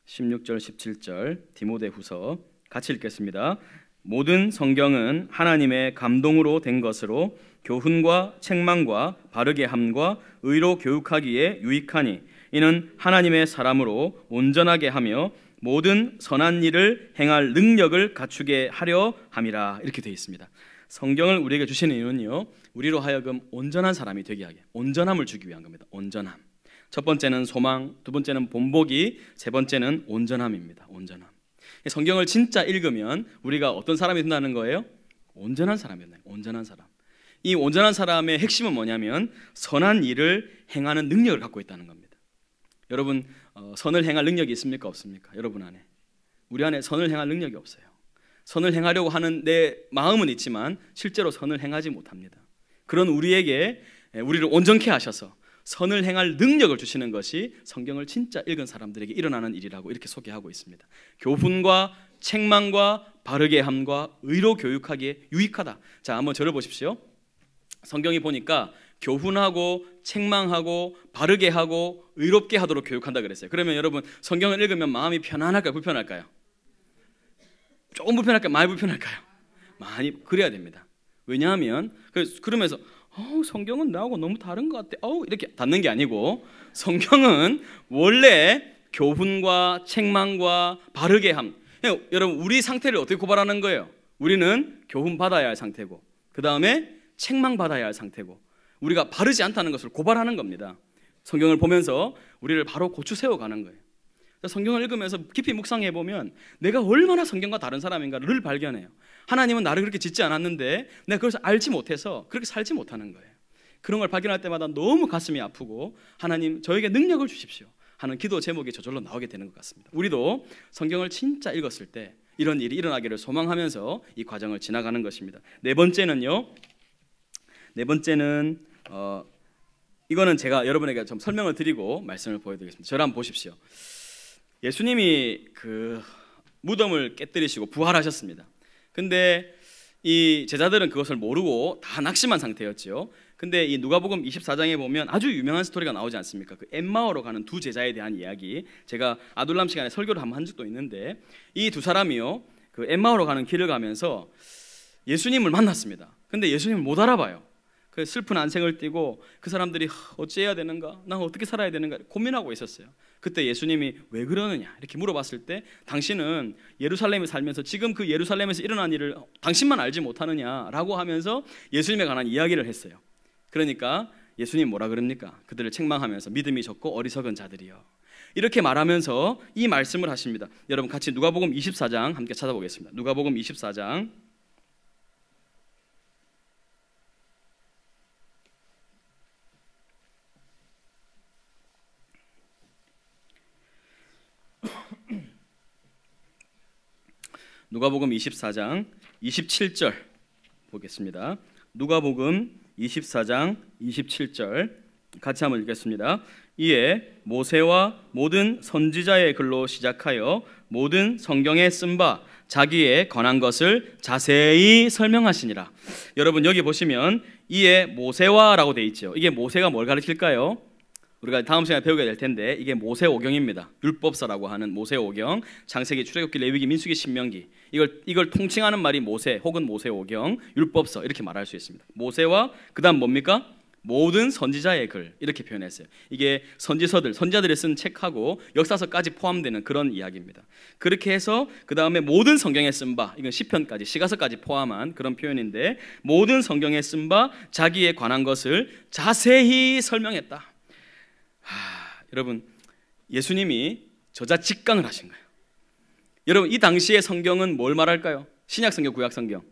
Speaker 1: 16절 17절 디모데후서 같이 읽겠습니다. 모든 성경은 하나님의 감동으로 된 것으로 교훈과 책망과 바르게 함과 의로 교육하기에 유익하니 이는 하나님의 사람으로 온전하게 하며 모든 선한 일을 행할 능력을 갖추게 하려 함이라. 이렇게 되어 있습니다. 성경을 우리에게 주시는 이유는요, 우리로 하여금 온전한 사람이 되게 하게, 온전함을 주기 위한 겁니다. 온전함. 첫 번째는 소망, 두 번째는 본보기, 세 번째는 온전함입니다. 온전함. 성경을 진짜 읽으면 우리가 어떤 사람이 된다는 거예요? 온전한 사람이 된다. 온전한 사람. 이 온전한 사람의 핵심은 뭐냐면 선한 일을 행하는 능력을 갖고 있다는 겁니다. 여러분 선을 행할 능력이 있습니까? 없습니까? 여러분 안에. 우리 안에 선을 행할 능력이 없어요. 선을 행하려고 하는 내 마음은 있지만 실제로 선을 행하지 못합니다. 그런 우리에게 우리를 온전케 하셔서 선을 행할 능력을 주시는 것이 성경을 진짜 읽은 사람들에게 일어나는 일이라고 이렇게 소개하고 있습니다. 교훈과 책망과 바르게 함과 의로 교육하기에 유익하다. 자, 한번 저를 보십시오. 성경이 보니까 교훈하고 책망하고 바르게 하고 의롭게 하도록 교육한다 그랬어요. 그러면 여러분 성경을 읽으면 마음이 편안할까요? 불편할까요? 조금 불편할까요? 많이 불편할까요? 많이 그래야 됩니다. 왜냐하면 그러면서 성경은 나하고 너무 다른 것 같아. 이렇게 닫는 게 아니고 성경은 원래 교훈과 책망과 바르게 함. 여러분 우리 상태를 어떻게 고발하는 거예요? 우리는 교훈 받아야 할 상태고 그 다음에 책망 받아야 할 상태고 우리가 바르지 않다는 것을 고발하는 겁니다. 성경을 보면서 우리를 바로 고추 세워가는 거예요. 성경을 읽으면서 깊이 묵상해 보면 내가 얼마나 성경과 다른 사람인가를 늘 발견해요. 하나님은 나를 그렇게 짓지 않았는데 내가 그것을 알지 못해서 그렇게 살지 못하는 거예요. 그런 걸 발견할 때마다 너무 가슴이 아프고 하나님 저에게 능력을 주십시오 하는 기도 제목이 저절로 나오게 되는 것 같습니다. 우리도 성경을 진짜 읽었을 때 이런 일이 일어나기를 소망하면서 이 과정을 지나가는 것입니다. 네 번째는 이거는 제가 여러분에게 좀 설명을 드리고 말씀을 보여드리겠습니다. 저를 한번 보십시오. 예수님이 그 무덤을 깨뜨리시고 부활하셨습니다. 근데 이 제자들은 그것을 모르고 다 낙심한 상태였죠. 근데 이 누가복음 24장에 보면 아주 유명한 스토리가 나오지 않습니까? 그 엠마오로 가는 두 제자에 대한 이야기. 제가 아둘람 시간에 설교를 한번 한 적도 있는데 이 두 사람이요 그 엠마오로 가는 길을 가면서 예수님을 만났습니다. 근데 예수님을 못 알아봐요. 그 슬픈 안색을 띠고 그 사람들이 어찌해야 되는가? 난 어떻게 살아야 되는가? 고민하고 있었어요. 그때 예수님이 왜 그러느냐? 이렇게 물어봤을 때 당신은 예루살렘에 살면서 지금 그 예루살렘에서 일어난 일을 당신만 알지 못하느냐라고 하면서 예수님에 관한 이야기를 했어요. 그러니까 예수님 뭐라 그럽니까? 그들을 책망하면서 믿음이 적고 어리석은 자들이요. 이렇게 말하면서 이 말씀을 하십니다. 여러분 같이 누가복음 24장 함께 찾아보겠습니다. 누가복음 24장 누가복음 24장 27절 보겠습니다. 누가복음 24장 27절 같이 한번 읽겠습니다. 이에 모세와 모든 선지자의 글로 시작하여 모든 성경에 쓴 바 자기의 권한 것을 자세히 설명하시니라. 여러분 여기 보시면 이에 모세와라고 돼 있죠. 이게 모세가 뭘 가르칠까요? 우리가 다음 시간에 배우게 될 텐데 이게 모세오경입니다. 율법서라고 하는 모세오경, 창세기, 출애굽기, 레위기, 민수기, 신명기. 이걸 통칭하는 말이 모세 혹은 모세오경, 율법서 이렇게 말할 수 있습니다. 모세와 그다음 뭡니까? 모든 선지자의 글 이렇게 표현했어요. 이게 선지자들이 쓴 책하고 역사서까지 포함되는 그런 이야기입니다. 그렇게 해서 그 다음에 모든 성경에 쓴 바, 이건 시편까지 시가서까지 포함한 그런 표현인데 모든 성경에 쓴 바 자기에 관한 것을 자세히 설명했다. 여러분 예수님이 저자 직강을 하신 거예요. 여러분 이 당시의 성경은 뭘 말할까요? 신약성경, 구약성경?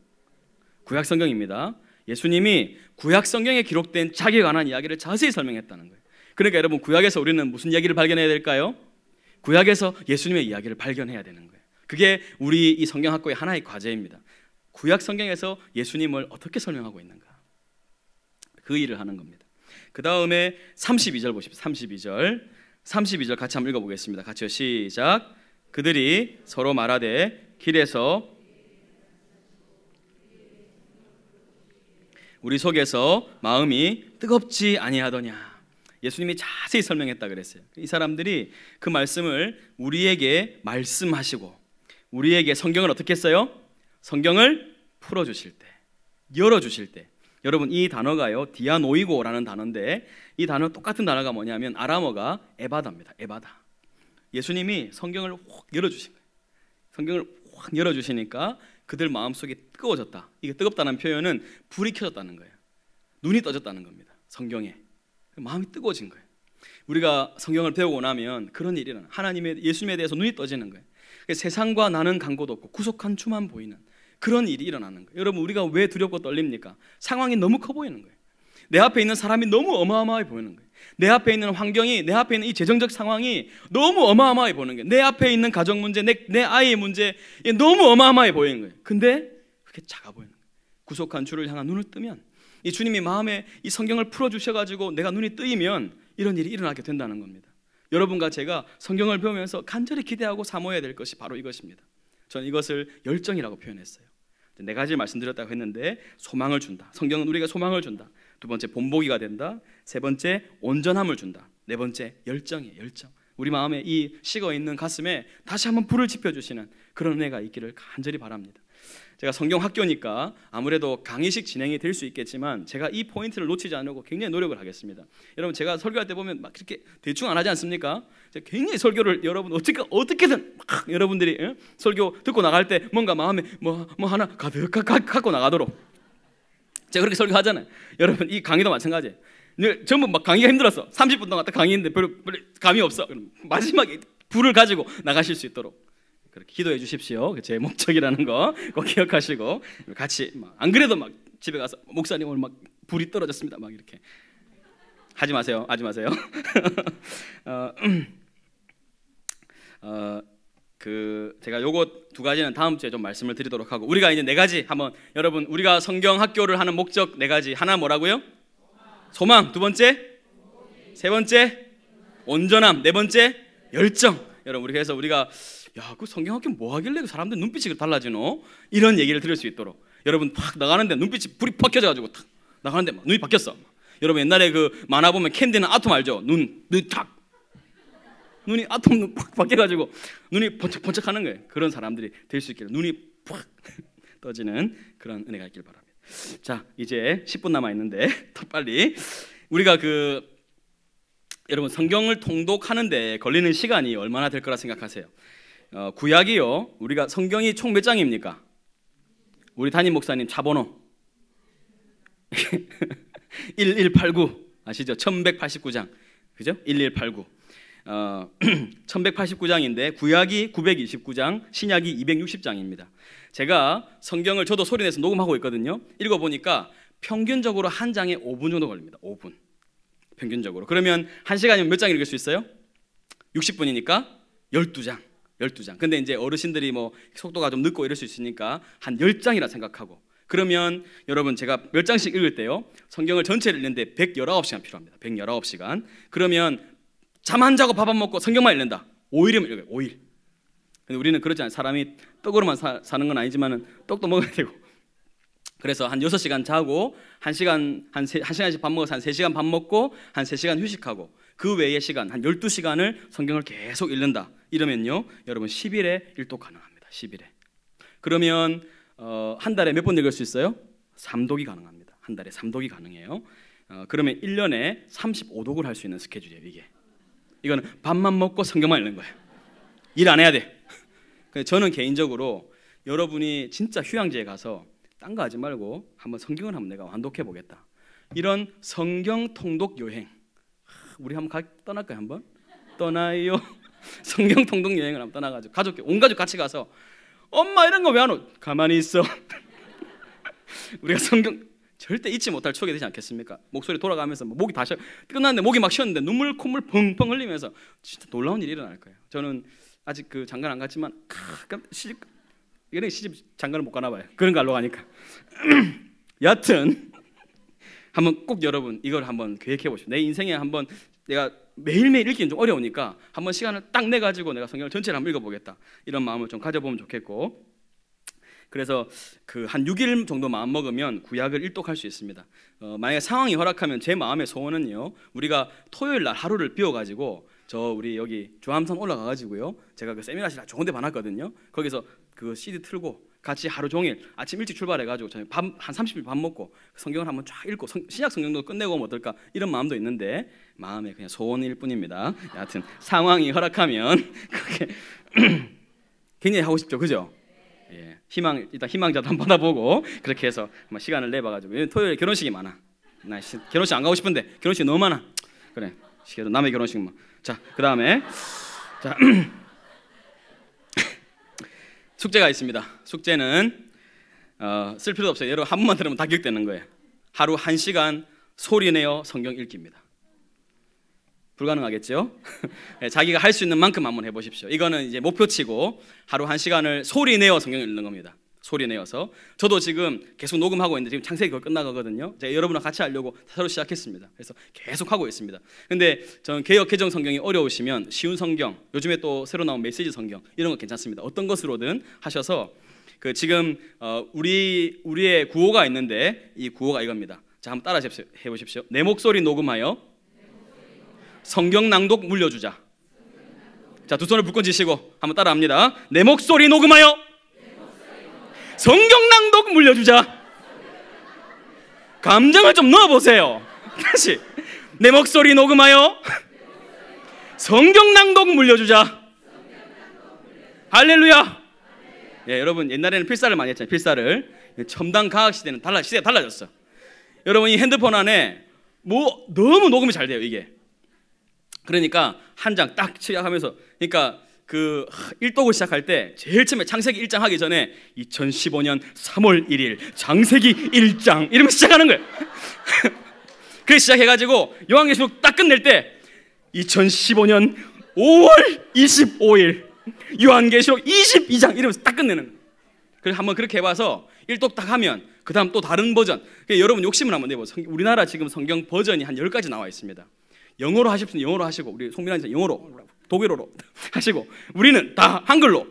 Speaker 1: 구약성경입니다. 예수님이 구약성경에 기록된 자기에 관한 이야기를 자세히 설명했다는 거예요. 그러니까 여러분 구약에서 우리는 무슨 이야기를 발견해야 될까요? 구약에서 예수님의 이야기를 발견해야 되는 거예요. 그게 우리 이 성경학교의 하나의 과제입니다. 구약성경에서 예수님을 어떻게 설명하고 있는가, 그 일을 하는 겁니다. 그 다음에 32절 보십시오. 32절 같이 한번 읽어보겠습니다. 같이요. 시작. 그들이 서로 말하되 길에서 우리 속에서 마음이 뜨겁지 아니하더냐. 예수님이 자세히 설명했다 그랬어요. 이 사람들이 그 말씀을 우리에게 말씀하시고 우리에게 성경을 어떻게 했어요? 성경을 풀어주실 때, 열어주실 때. 여러분 이 단어가요 디아노이고라는 단어인데 이 단어 똑같은 단어가 뭐냐면 아람어가 에바다입니다. 에바다. 예수님이 성경을 확 열어주신 거예요. 성경을 확 열어주시니까 그들 마음속이 뜨거워졌다. 이게 뜨겁다는 표현은 불이 켜졌다는 거예요. 눈이 떠졌다는 겁니다. 성경에 마음이 뜨거워진 거예요. 우리가 성경을 배우고 나면 그런 일이 일어나요. 예수님에 대해서 눈이 떠지는 거예요. 세상과 나는 간곳 없고 구속한 주만 보이는 그런 일이 일어나는 거예요. 여러분, 우리가 왜 두렵고 떨립니까? 상황이 너무 커 보이는 거예요. 내 앞에 있는 사람이 너무 어마어마하게 보이는 거예요. 내 앞에 있는 환경이, 내 앞에 있는 이 재정적 상황이 너무 어마어마하게 보이는 거예요. 내 앞에 있는 가정 문제, 내 아이의 문제, 너무 어마어마하게 보이는 거예요. 근데 그게 작아 보이는 거예요. 구속한 주를 향한 눈을 뜨면, 이 주님이 마음에 이 성경을 풀어주셔가지고 내가 눈이 뜨이면 이런 일이 일어나게 된다는 겁니다. 여러분과 제가 성경을 배우면서 간절히 기대하고 사모해야 될 것이 바로 이것입니다. 저는 이것을 열정이라고 표현했어요. 네 가지 말씀드렸다고 했는데, 소망을 준다. 성경은 우리가 소망을 준다. 두 번째, 본보기가 된다. 세 번째, 온전함을 준다. 네 번째, 열정이에요. 열정. 우리 마음에 이 식어있는 가슴에 다시 한번 불을 지펴주시는 그런 은혜가 있기를 간절히 바랍니다. 제가 성경 학교니까 아무래도 강의식 진행이 될 수 있겠지만 제가 이 포인트를 놓치지 않으려고 굉장히 노력을 하겠습니다. 여러분, 제가 설교할 때 보면 막 이렇게 대충 안 하지 않습니까? 제가 굉장히 설교를 여러분 어떻게든 막 여러분들이 설교 듣고 나갈 때 뭔가 마음에 뭐 하나 가득 갖고 나가도록 제가 그렇게 설교하잖아요. 여러분, 이 강의도 마찬가지예요. 전부 막 강의가 힘들었어. 30분 동안 딱 강의했는데 별로 감이 없어. 마지막에 불을 가지고 나가실 수 있도록 그렇게 기도해 주십시오. 제 목적이라는 거 꼭 기억하시고 같이 안 그래도 막 집에 가서 목사님 오늘 막 불이 떨어졌습니다. 막 이렇게 하지 마세요. 하지 마세요. 제가 요거 두 가지는 다음 주에 좀 말씀을 드리도록 하고, 우리가 이제 네 가지 한번, 여러분, 우리가 성경 학교를 하는 목적 네 가지. 하나 뭐라고요? 소망. 두 번째, 세 번째, 온전함. 네 번째, 열정. 여러분, 그래서 우리가 그 성경학교 뭐 하길래 사람들 눈빛이 달라지노? 이런 얘기를 들을 수 있도록, 여러분 팍 나가는데 눈빛이 불이 팍 켜져가지고 탁 나가는데 막 눈이 바뀌었어. 여러분, 옛날에 그 만화 보면 캔디는 아톰 알죠? 눈이 아톰 팍 바뀌어가지고 눈이 번쩍번쩍하는 거예요. 그런 사람들이 될 수 있기를, 눈이 팍 떠지는 그런 은혜가 있길 바랍니다. 자, 이제 10분 남아 있는데 더 빨리 우리가 여러분, 성경을 통독하는데 걸리는 시간이 얼마나 될 거라 생각하세요? 구약이요, 우리가 성경이 총 몇 장입니까? 우리 담임 목사님 차번호 1189 아시죠? 1189장, 그죠? 1189 1189장인데 구약이 929장, 신약이 260장입니다. 제가 성경을 저도 소리내서 녹음하고 있거든요. 읽어보니까 평균적으로 한 장에 5분 정도 걸립니다. 5분 평균적으로. 그러면 한 시간이면 몇 장 읽을 수 있어요? 60분이니까 12장. 근데 이제 어르신들이 뭐 속도가 좀 늦고 이럴 수 있으니까 한 10장이라 생각하고, 그러면 여러분, 제가 몇 장씩 읽을 때요, 성경을 전체를 읽는데 119시간 필요합니다. 119시간. 그러면 잠 안 자고 밥 안 먹고 성경만 읽는다. 5일이면 읽어요. 5일. 근데 우리는 그렇지 않아요. 사람이 떡으로만 사는 건 아니지만 떡도 먹어야 되고. 그래서 한 6시간 자고 1시간씩 밥 먹어서 한 3시간 밥 먹고 한 3시간 휴식하고, 그 외의 시간 한 12시간을 성경을 계속 읽는다. 이러면요, 여러분 10일에 일독 가능합니다. 10일에. 그러면 한 달에 몇 번 읽을 수 있어요? 3독이 가능합니다. 한 달에 3독이 가능해요. 그러면 1년에 35독을 할 수 있는 스케줄이에요. 이거는 밥만 먹고 성경만 읽는 거예요. 일 안 해야 돼. 저는 개인적으로 여러분이 진짜 휴양지에 가서 딴 거 하지 말고 한번 성경을 한번 내가 완독해 보겠다, 이런 성경 통독 여행, 우리 한번 떠날까요? 한번 떠나요. 성경 통독 여행을 한번 떠나가지고 온 가족 같이 가서, 엄마 이런 거 왜 안 오? 가만히 있어. 우리가 성경 절대 잊지 못할 추억이 되지 않겠습니까? 목소리 돌아가면서 목이 다시 끝났는데 목이 막 쉬었는데 눈물 콧물 펑펑 흘리면서 진짜 놀라운 일이 일어날 거예요. 저는 아직 장가 안 갔지만 시집 장가를 못 가나 봐요. 그런 거 알러 가니까. 여하튼 한번 꼭 여러분 이걸 한번 계획해 보십시오. 내 인생에 한번 내가 매일매일 읽기는 좀 어려우니까 한번 시간을 딱 내 가지고 내가 성경을 전체를 한번 읽어보겠다, 이런 마음을 좀 가져보면 좋겠고, 그래서 한 6일 정도 마음 먹으면 구약을 일독할 수 있습니다. 만약에 상황이 허락하면 제 마음의 소원은요, 우리가 토요일 날 하루를 비워가지고 우리 여기 조암산 올라가가지고요, 제가 세미나실 좋은 데 봐놨거든요. 거기서 CD 틀고 같이 하루 종일 아침 일찍 출발해가지고 저녁 한 30분 밥 먹고 성경을 한번 쫙 읽고 신약 성경도 끝내고 오면 어떨까, 이런 마음도 있는데 마음의 그냥 소원일 뿐입니다. 여하튼 상황이 허락하면 그렇게 굉장히 하고 싶죠, 그죠? 예, 일단 희망자도 한번 받아보고 그렇게 해서 한번 시간을 내봐가지고, 토요일에 결혼식이 많아. 나 결혼식 안 가고 싶은데 결혼식 너무 많아. 그래, 남의 결혼식 뭐. 자, 그 다음에 숙제가 있습니다. 숙제는 쓸 필요도 없어요. 여러분 한 번만 들으면 다 기억되는 거예요. 하루 1시간 소리내어 성경 읽기입니다. 불가능하겠죠? 자기가 할 수 있는 만큼 한번 해보십시오. 이거는 이제 목표치고 하루 1시간을 소리내어 성경을 읽는 겁니다. 소리내어서. 저도 지금 계속 녹음하고 있는데 지금 창세기 거의 끝나가거든요. 제가 여러분과 같이 하려고 새로 시작했습니다. 그래서 계속 하고 있습니다. 근데 저는 개역 개정 성경이 어려우시면 쉬운 성경, 요즘에 또 새로 나온 메시지 성경 이런 거 괜찮습니다. 어떤 것으로든 하셔서 지금 우리의 구호가 있는데 이 구호가 이겁니다. 자, 한번 따라 해보십시오. 내 목소리 녹음하여 성경 낭독 물려주자. 자, 두 손을 불끈 쥐시고 한번 따라합니다. 내 목소리 녹음하여 성경 낭독 물려주자. 감정을 좀 넣어보세요. 다시 내 목소리 녹음하여 성경 낭독 물려주자. 할렐루야. 예, 여러분 옛날에는 필사를 많이 했잖아요. 필사를. 첨단 과학 시대는 시대가 달라졌어. 여러분 이 핸드폰 안에 너무 녹음이 잘 돼요 이게. 그러니까 한 장 딱 시작하면서, 그러니까 일독을 시작할 때 제일 처음에 창세기 1장 하기 전에 2015년 3월 1일 창세기 1장 이러면서 시작하는 거예요. 그래서 시작해가지고 요한계시록 딱 끝낼 때 2015년 5월 25일 요한계시록 22장 이러면서 딱 끝내는 거예요. 그래서 한번 그렇게 해봐서 일독 딱 하면 그 다음 또 다른 버전. 여러분 욕심을 한번 내보세요. 우리나라 지금 성경 버전이 한 10가지 나와 있습니다. 영어로 하실 분은 영어로 하시고, 우리 송민환 씨 영어로, 독일어로 하시고, 우리는 다 한글로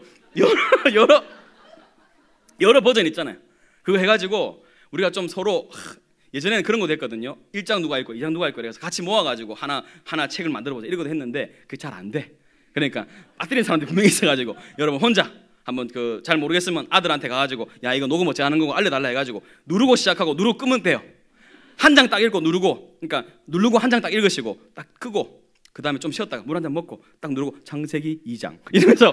Speaker 1: 여러 버전 있잖아요. 그거 해가지고 우리가 좀 서로 예전에는 그런 거 됐거든요. 1장 누가 읽고 2장 누가 읽고 그래서 같이 모아가지고 하나 책을 만들어보자 이런 것도 했는데 그게 잘 안 돼. 그러니까 빠뜨린 사람들이 분명히 있어가지고 여러분 혼자 한번 잘 모르겠으면 아들한테 가가지고 야 이거 녹음 어찌 하는 거고 알려달라 해가지고 누르고 시작하고 누르고 끄면 돼요. 한 장 딱 읽고 누르고, 그러니까 누르고 한 장 딱 읽으시고 딱 끄고 그 다음에 좀 쉬었다가 물 한 잔 먹고 딱 누르고 창세기 2장 이러면서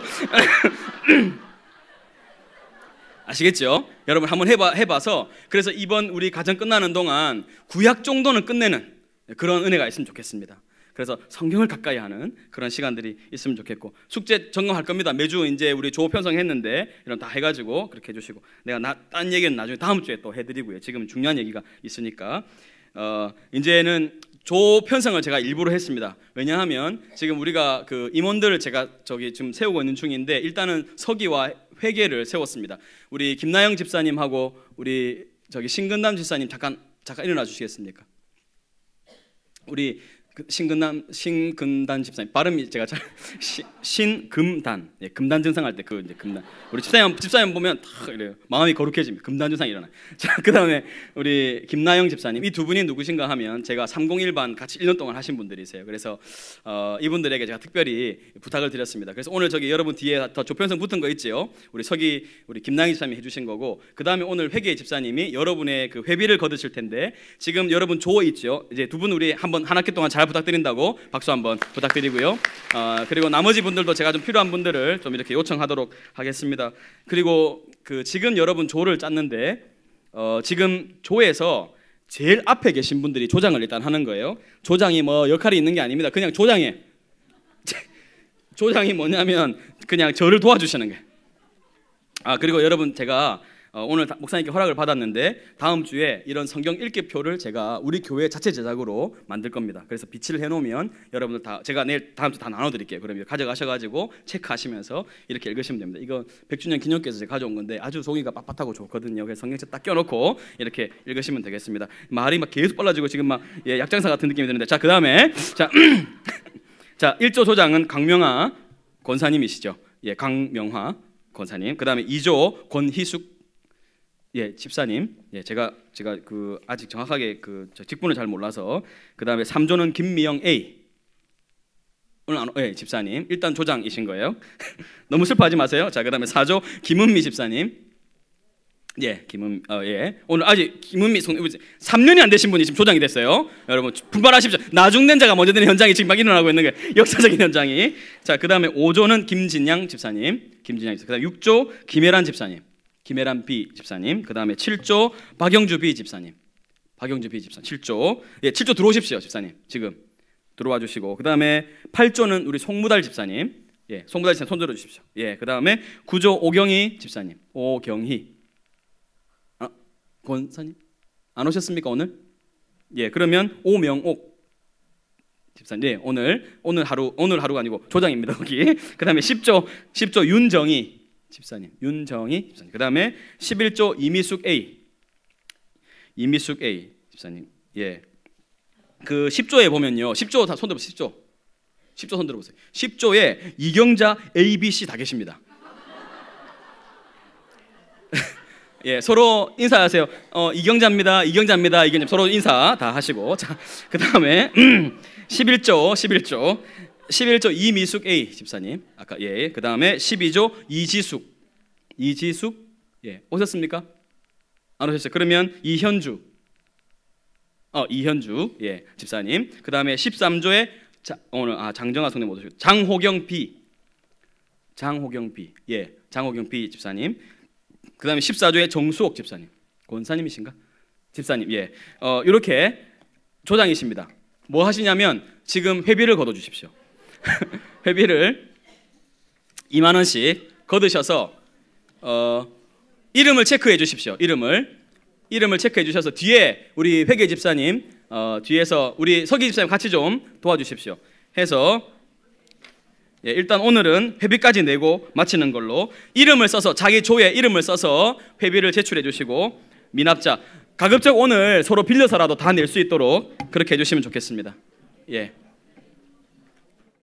Speaker 1: 아시겠죠? 여러분 한번 해봐서 그래서 이번 우리 가정 끝나는 동안 구약 정도는 끝내는 그런 은혜가 있으면 좋겠습니다. 그래서 성경을 가까이 하는 그런 시간들이 있으면 좋겠고, 숙제 점검할 겁니다. 매주 이제 우리 조 편성했는데 이런 다 해가지고 그렇게 해주시고, 내가 딴 얘기는 나중에 다음 주에 또 해드리고요. 지금 중요한 얘기가 있으니까 이제는 조 편성을 제가 일부러 했습니다. 왜냐하면 지금 우리가 임원들을 제가 지금 세우고 있는 중인데 일단은 서기와 회계를 세웠습니다. 우리 김나영 집사님하고 우리 신근담 집사님 잠깐 일어나 주시겠습니까? 우리 신근단 집사님 발음이 제가 잘 신금단, 예, 금단 증상할 때 이제 금단. 우리 집사님 보면 다 이래요. 마음이 거룩해집니다. 금단 증상이 일어나요. 자, 그다음에 우리 김나영 집사님, 이 두 분이 누구신가 하면 제가 301반 같이 1년 동안 하신 분들이세요. 그래서 이분들에게 제가 특별히 부탁을 드렸습니다. 그래서 오늘 여러분 뒤에 더 조편성 붙은 거 있지요. 우리 김나영 집사님이 해주신 거고, 그다음에 오늘 회계 집사님이 여러분의 회비를 거두실 텐데, 지금 여러분 조 있죠. 이제 두 분 우리 한 학기 동안 잘 부탁드린다고 박수 한번 부탁드리고요. 그리고 나머지 분들도 제가 좀 필요한 분들을 좀 이렇게 요청하도록 하겠습니다. 그리고 지금 여러분 조를 짰는데 지금 조에서 제일 앞에 계신 분들이 조장을 일단 하는 거예요. 조장이 뭐 역할이 있는 게 아닙니다. 그냥 조장이 뭐냐면 그냥 저를 도와주시는 거예요. 그리고 여러분 제가 오늘 목사님께 허락을 받았는데 다음 주에 이런 성경 읽기표를 제가 우리 교회 자체 제작으로 만들 겁니다. 그래서 비치를 해놓으면 여러분들 제가 내일 다음 주 다 나눠드릴게요. 그러면 가져가셔가지고 체크하시면서 이렇게 읽으시면 됩니다. 이거 100주년 기념께서 제가 가져온 건데 아주 종이가 빳빳하고 좋거든요. 그래서 성경책 딱 껴놓고 이렇게 읽으시면 되겠습니다. 말이 계속 빨라지고 지금 약장사 같은 느낌이 드는데, 자, 그 다음에 자 1조 조장은 강명화 권사님이시죠. 예, 강명화 권사님. 그 다음에 2조 권희숙 집사님. 제가 아직 정확하게 직분을 잘 몰라서. 그 다음에 3조는 김미영 A 오늘 집사님. 일단 조장이신 거예요. 너무 슬퍼하지 마세요. 자, 그 다음에 4조 김은미 집사님. 오늘 아직 김은미 3년이 안 되신 분이 지금 조장이 됐어요. 여러분 분발하십시오. 나중된 자가 먼저 되는 현장이 지금 막 일어나고 있는 거예요. 역사적인 현장이. 자, 그 다음에 5조는 김진양 집사님. 그 다음에 6조 김혜란 집사님. 김혜란 B 집사님. 그 다음에 7조 박영주 B 집사님. 7조. 7조 들어오십시오, 집사님. 지금 들어와 주시고. 그 다음에 8조는 우리 송무달 집사님. 예, 송부달 집사님 손 들어 주십시오. 예, 그다음에 구조 오경희 집사님. 오경희. 권사님 안 오셨습니까 오늘? 예, 그러면 오명옥 집사님. 예, 오늘 하루가 아니고 조장입니다 거기. 그다음에 10조 윤정희 집사님. 윤정희 집사님. 그다음에 11조 이미숙 A 집사님. 예. 그 10조에 보면요. 10조 다 손 들어보세요. 10조 손 들어보세요. 10조에 이경자 A, B, C 다 계십니다. 예, 서로 인사하세요. 이경자입니다. 서로 인사 다 하시고. 자, 그다음에 11조 이미숙 A 집사님. 아까 예. 그다음에 12조 이지숙. 예. 오셨습니까? 안 오셨어요. 그러면 이현주 예, 집사님. 그다음에 13조에 오늘 장정아 성님 못 오셨고 장호경 B. 예, 장호경 B 집사님. 그다음에 14조에 정수옥 집사님. 권사님이신가? 집사님. 예. 이렇게 조장이십니다. 뭐 하시냐면 지금 회비를 걷어 주십시오. 회비를 2만 원씩 걷으셔서 이름을 체크해 주십시오. 이름을 체크해 주셔서 뒤에 우리 회계 집사님 뒤에서 우리 서기 집사님 같이 좀 도와주십시오. 해서 예, 일단 오늘은 회비까지 내고 마치는 걸로 이름을 써서 자기 조에 이름을 써서 회비를 제출해 주시고 미납자 가급적 오늘 서로 빌려서라도 다 낼 수 있도록 그렇게 해주시면 좋겠습니다. 예.